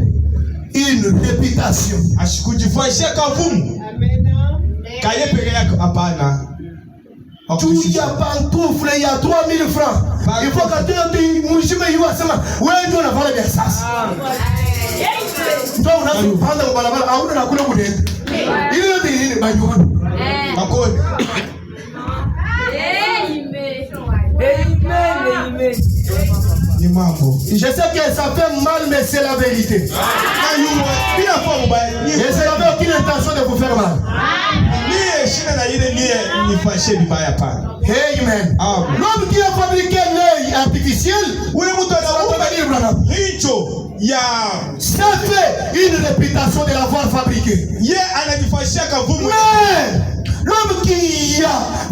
une réputation. Ashikujifanyia kavumu. Kaye peke yake hapana. Tu y a pantoufle, il y a 3000 francs. Il faut que tu mujime yuwa sema wewe ndio unafanya biashara. Ndio unazopanda kwa barabara au unakula kudenda. Ile yote ni nini banyoni? Makoni. Ni mambo. Je sais que ça fait mal mais c'est la vérité. Et je n'avais aucune intention de vous faire mal. Amen. L'homme qui a fabriqué l'œil artificiel, ça fait une réputation de l'avoir fabriqué. Mais l'homme qui a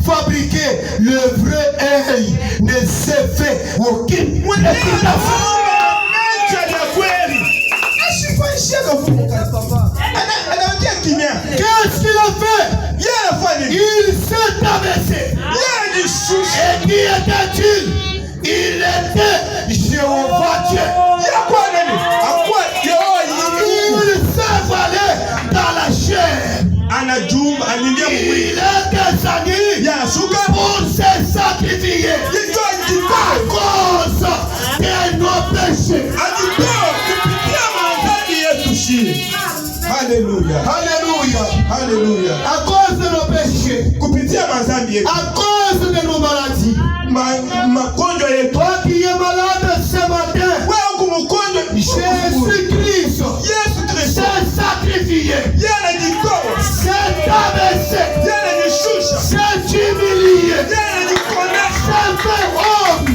fabriqué le vrai œil ne s'est fait aucune réputation. Qu'est-ce qu'il a fait? Il s'est abaissé. Et qui était-il? Il était Jéhovah Dieu. Il s'est valé dans la chair. Il est descendu pour se sacrifier à cause de nos péchés. Alléluia. Alléluia. Alléluia. À cause de nos péchés. À cause de nos maladies. Toi qui es malade ce matin. Jésus-Christ s'est sacrifié. S'est abaissé. S'est humilié. S'est fait homme.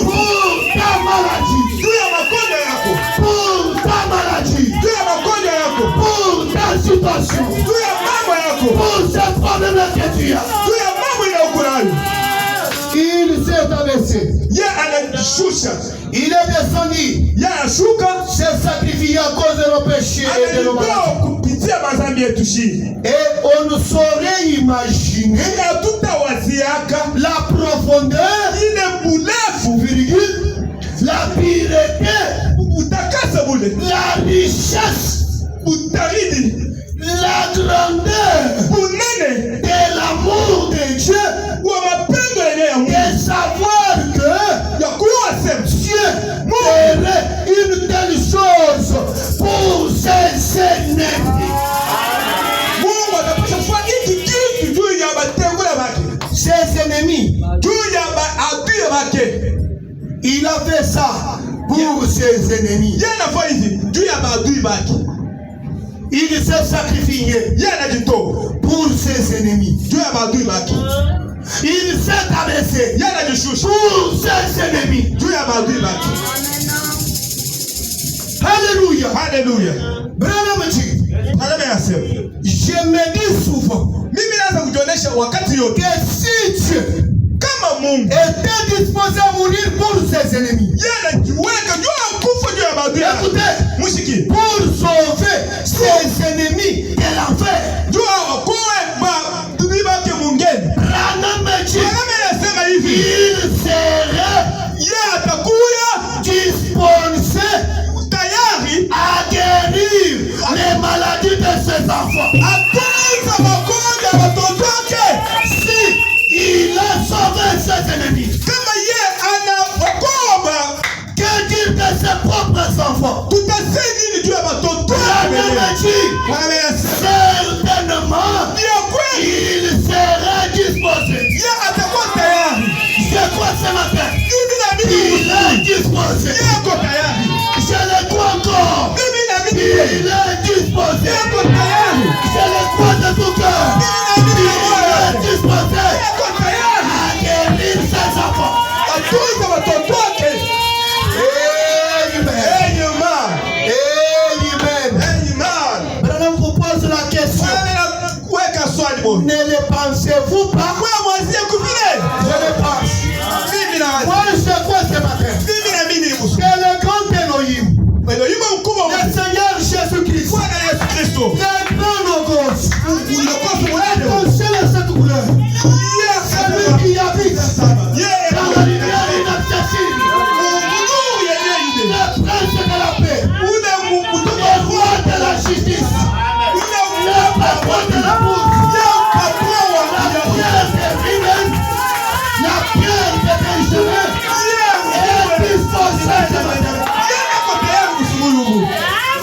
Pour ta maladie. Pour ta maladie. Pour ta situation. Pour ce problème que tu as. Il s'est abaissé. Il est descendu. S'est sacrifié à cause de nos péchés et de nos maladies. Et on ne saurait imaginer la profondeur, virgule, la pureté, la richesse, la grandeur de l'amour de Dieu, et savoir que Dieu ferait une telle chose pour ses ennemis. Ses ennemis. Il a fait ça pour ses ennemis. Il s'est sacrifié pour ses ennemis. Il s'est abaissé pour ses ennemis. Alléluia. Alléluia. Je me dis souvent que si Dieu était disposé à mourir pour ses ennemis, écoutez, pour sauver ses ennemis de l'enfer, il serait dispensé enfants. Atunza magonjwa ya watoto wake. Si il a sauvé ses ennemis, Kama yeye anaokoa, que dire de ses propres enfants? tutasema nini juu ya watoto La Bible wake? dit, Bwana anasema certainement, ndio kweli, il sera disposé. yeye atakuwa tayari. C'est quoi ce matin? Mimi naamini Il est disposé. yeye ako tayari. Je le crois encore. Mimi naamini Il est disposé. yeye ako tayari. Je le crois de tout cœur. Mimi naamini Il est disposé yeye ako tayari. à guérir ses enfants. Atunza watoto wake. Amen. Amen. Amen. Amen. Maintenant, vous pose la question. Weka swali bwana. Ne le pensez-vous pas? Wewe mwazie kuvile. Je le pense. Mimi na Moi, je crois ce matin mimi naamini hivyo. que le grand Elohim, Elohim mkubwa le wa Seigneur Jésus-Christ, Bwana Yesu Kristo. le grand Logos, Unakosa mwanadamu. le ciel et cette couleur, celui qui habite Yeye dans la lumière inaccessible, Mungu yenyewe yule. le prince de la paix, Ule mtoto le roi de la justice, ule le patron de l'amour, patron wa la pierre des rives, la pierre des pécheurs, est disposé ce matin. ako tayari kushukuru Mungu.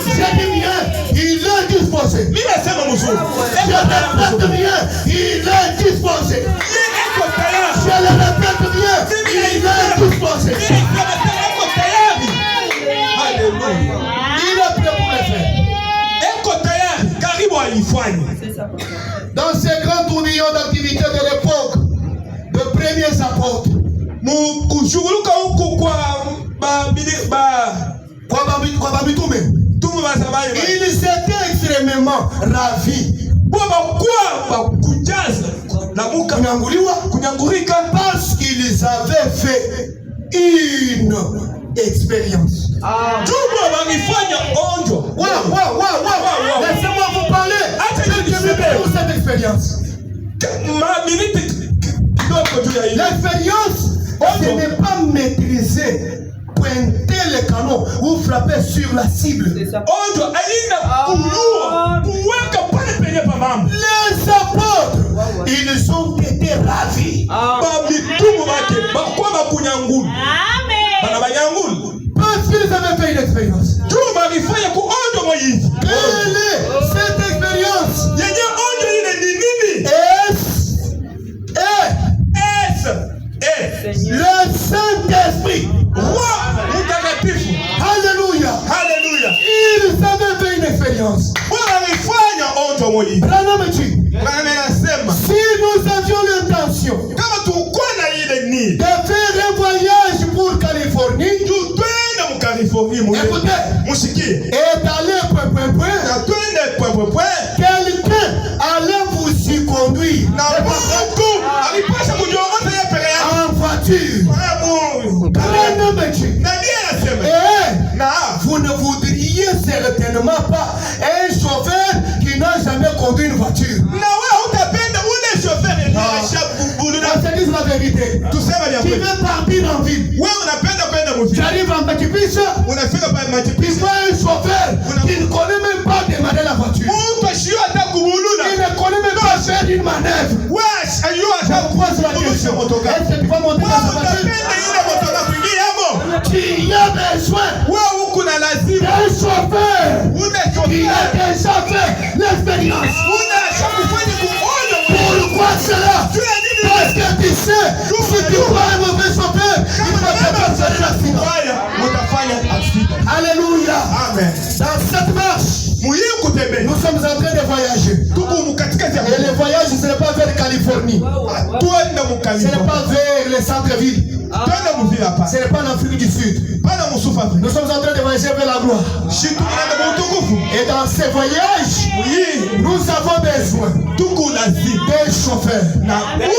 Je dis bien, il est disposé. Mimi nasema mzuri. Je répète bien, il est disposé. Yeye ako tayari. Je le répète bien, il est disposé. Yeye ako tayari. Haleluya. Il est prêt pour le faire. Eko tayari karibu alifanya. Dans ces grands tourbillons d'activités de l'époque, de premiers apôtres, Kushughuruka huku kwa kwa mitume, tumu ba zamani. ils étaient extrêmement ravis Kwa kujaza na muka kunyangurika parce qu'ils avaient fait une expérience. Juma walifanya onjo. Wow. Laissez-moi vous parler. Pour cette expérience. L'expérience, ce n'est pas maîtriser, pointer le canon ou frapper sur la cible. Onjo aina kujua kuweka pale penye pamama. Les apôtres, ils ont été ravis. Mitumu wake bakwa bakunyangulu. Bana banyangulu. Parce qu'ils avaient fait une expérience. Juma walifanya ku onjo moyizi. Quelle est cette expérience? Yenye onjo ile ni nini? Le Saint-Esprit. Roi mtakatifu. Alléluia. Haleluya. Ils avaient fait une expérience. Bwana alifanya onjo moyizi. Branham dit, Bwana anasema si nous avions l'intention kama tulikuwa na ile ni de faire un voyage pour Californie, twende mukaliforni écoutez, musikie et d'aller na twende point quelqu'un allait vous y conduire na mtu alipasha kujiongoza yeye peke yake en voiture. Branham dit, na ndiye anasema na vous ne voudriez certainement pas un chauffeur qui n'a jamais conduit une voiture. na wewe utapenda ule chauffeur aliyesha bubuluna. On se dit la vérité. Tuseme ya Qui kweli, veut partir en ville, wewe unapenda kwenda mvili, j'arrive en Machipicha, unafika pale il Machipicha, voit un chauffeur qui ne connaît même pas démarrer la voiture. mtu ashio hata Il kubuluna, ne connaît même pas faire une manœuvre. wewe ashio hata Je pose la kubuluna question. motoka. Est-ce que tu vas monter dans Wewe sa voiture? utapenda ile motoka kuingia hapo, Tu as besoin wewe uko na lazima d'un chauffeur une qui a chauffeur déjà fait l'expérience. unaacha kufanya kuona. Pourquoi cela? Parce que tu sais, si tu prends un mauvais chauffeur, il va te faire l'accident. Haya mtafanya accident. Alléluia. Amen. Dans cette marche, Muhimu kutembea. nous sommes en train de voyager. Tuko katikati ya Et le voyage, ce n'est pas vers Californie. twende Ce mukalifu. n'est pas vers le centre-ville. Twende mvila hapa. Ce n'est pas l'Afrique du Sud. Pana musufa. Nous sommes en train de voyager vers la gloire. Shitu inaenda mtukufu. Et dans ce voyage, nous avons besoin Tuko lazima. d'un chauffeur Na ule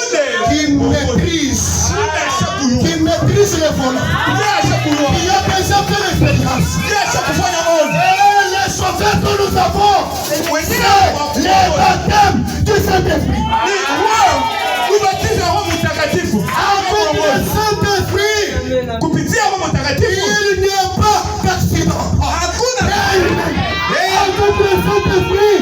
qui maîtrise le volant, qui a déjà fait l'expérience. Et les chauffeurs que nous avons, c'est les baptêmes du Saint-Esprit. Avec le Saint-Esprit, kupitia Roho Mtakatifu il n'y a pas d'accident. hakuna Avec le Saint-Esprit,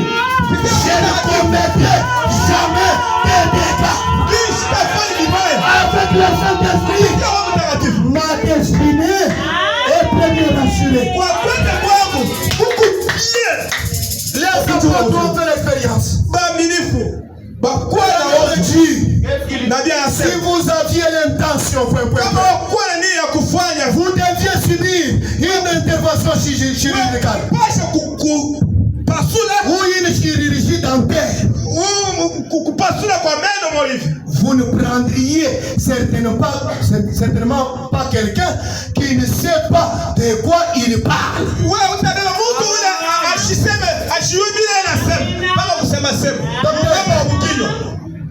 Saint-Esprit, ma destinée est première assurée. Les apôtres ont fait l'expérience. Si vous aviez l'intention, vous deviez subir une intervention chirurgicale ou une chirurgie dentaire. Vous ne prendriez certainement pas quelqu'un qui ne sait pas de quoi il parle.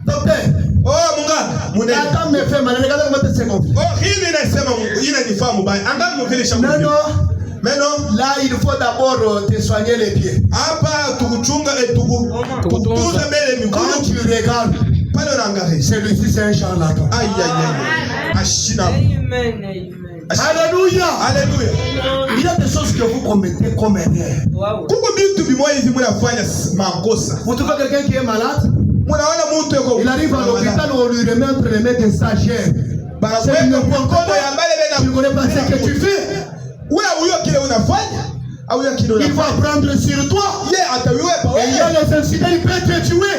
Docteur, non, là il faut d'abord te soigner les pieds. Quand tu regardes, celui-ci c'est un charlatan. Alléluia. Il y a des choses que vous commettez comme erreur. Vous trouvez quelqu'un qui est malade, il arrive à l'hôpital, on lui remet les mains des stagiaires. Tu ne connais pas ce que tu fais. Il va prendre sur toi. Et il y a les incidents, il peut te tuer.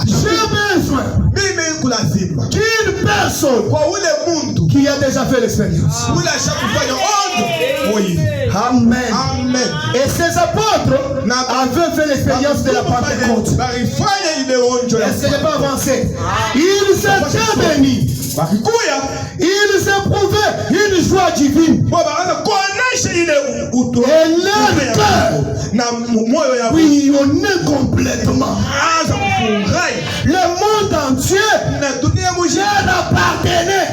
J'ai besoin d'une personne qui a déjà fait l'expérience. Amen. Et ces apôtres avaient fait l'expérience de la Pentecôte. Est-ce que je peux avancer? Ils étaient bénis. Ils éprouvaient une joie divine. Et leur cœur bouillonnait complètement. Le monde entier leur appartenait.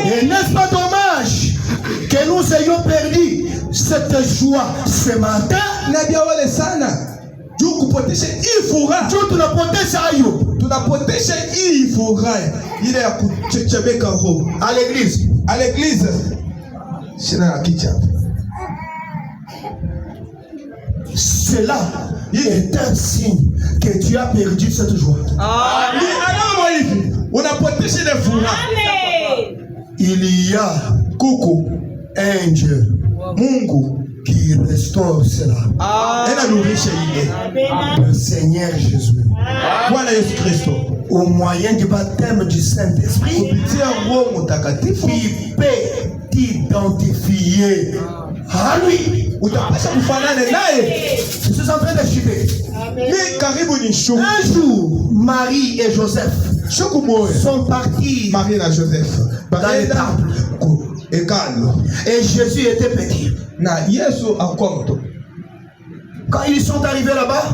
Et n'est-ce pas dommage que nous ayons perdu cette joie ce matin? À l'église. Cela est un signe que tu as perdu cette joie. Il y a un Dieu, Mungu, qui restaure cela. Le Seigneur Jésus, au moyen du baptême du Saint-Esprit, qui peut t'identifier à lui. Je suis en train de chuter. Un jour, Marie et Joseph sont partis dans le temple. Et Jésus était petit. Quand ils sont arrivés là-bas,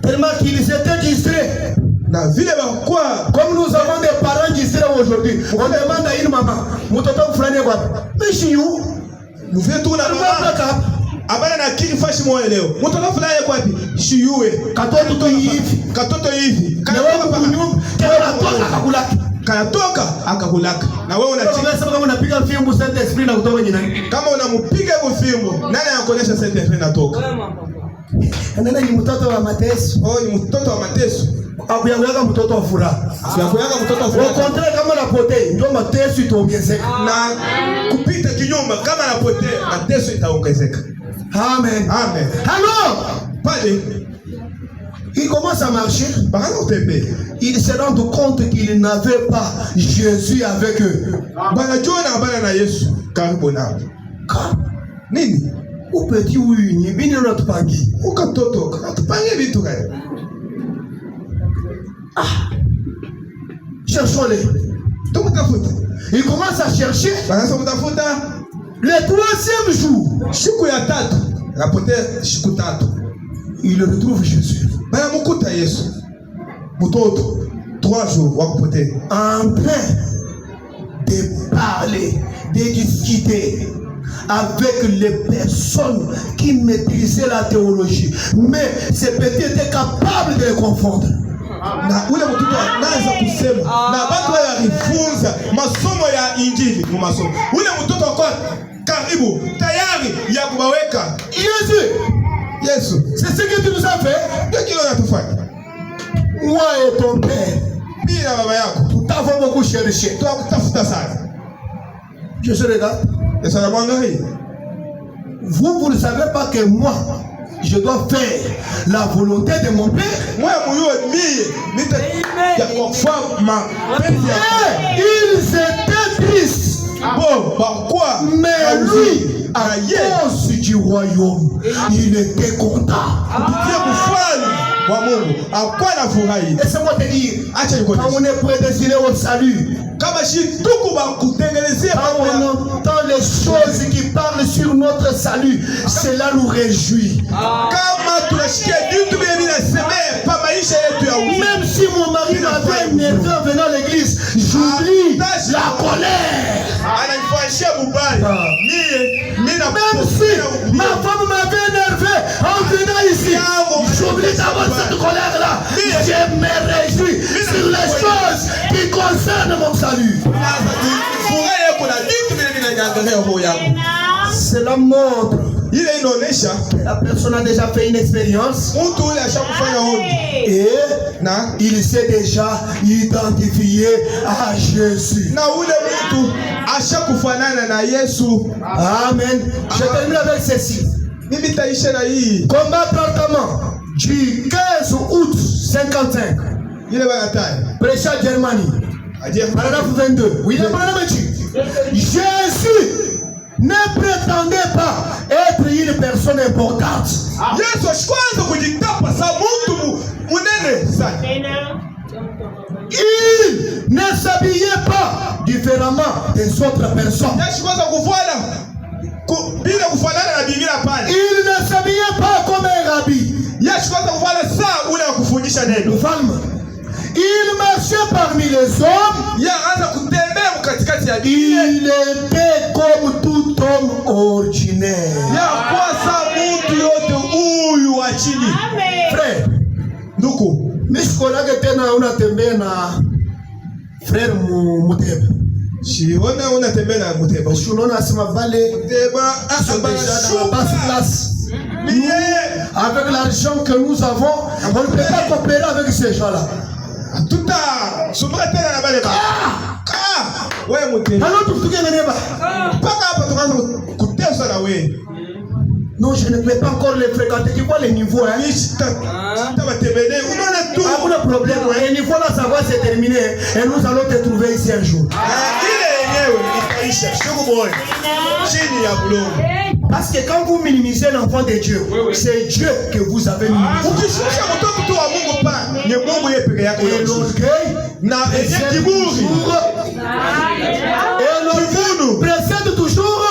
tellement qu'ils étaient distraits. Comme nous avons des parents distraits aujourd'hui, on demande à une maman, mais chez nous, nous faisons tout la na wewe unapiga fimbo Saint-Esprit na kutoka nyinyi. Kama unampiga hiyo fimbo, nani anakuonyesha Saint-Esprit natoka? Nani ni mtoto wa mateso? Ni mtoto wa mateso. Akuyaga mtoto wa furaha. Akuyaga mtoto wa furaha. Ukontrole kama napotei, ndio mateso itaongezeka. Na kupita kinyuma kama napotei, mateso itaongezeka. Amen. Alors, il commence à marcher. Ils se rendent compte qu'ils n'avaient pas Jésus avec eux. Où petit oui, ni bien notre pagi. Où katoto, katopange vitu gani? Cherchons-les. Ils commencent à chercher. Le troisième jour, il retrouve Jésus. 3 jours, en train de parler, de discuter avec les personnes qui maîtrisaient la théologie. Mais ces petits étaient capables de les confondre. Na ule mtoto anaanza kusema na watu walifunza masomo ya injili mu masomo. Ule mtoto kwa karibu tayari ya kubaweka Yesu. C'est ce que tu nous as fait. Ndio kile unatufanya. Moi et ton père. Mimi na baba yako. Tout avons beaucoup cherché. Tunakutafuta sana. Je se regarde. Esa na mwangalie. Vous ne savez pas que moi, je dois faire la volonté de mon père. Moi, ils étaient tristes. Bon, pourquoi? Mais lui, à cause du royaume, il était content. Laissez-moi te dire, quand on est prédestiné au salut, quand on entend les choses qui parlent sur notre salut, cela nous réjouit. Même si mon mari m'avait énervé en venant à l'église, j'oublie la colère. Même si ma femme m'avait énervé en venant ici, j'oublie d'abord cette colère-là. Je me réjouis sur les choses qui concernent mon salut. Cela montre que la personne a déjà fait une expérience et il s'est déjà identifié à Jésus. Amen. Je termine avec ceci. Combat ardemment du 15 août 55. Prêcha à Germanie. Paragraphe 22. Oui, Jésus ne prétendait pas être une personne importante. Il ne s'habillait pas différemment des autres personnes. Il ne s'habillait pas comme un rabbi. Il marchait parmi les hommes. Il était comme tout homme ordinaire. Frère, mishkolage tena unatembea na frère Muteba. Unaona asema vale avec l'argent que nous avons, on ne peut pas coopérer avec ces gens-là. Non, je ne peux pas encore les fréquenter. Tu vois les niveaux, hein? Pas de problème. Les niveaux là, ça va se terminer et nous allons te trouver ici un jour. Parce que quand vous minimisez l'enfant de Dieu, c'est Dieu que vous avez minimisé. Et l'orgueil précède toujours.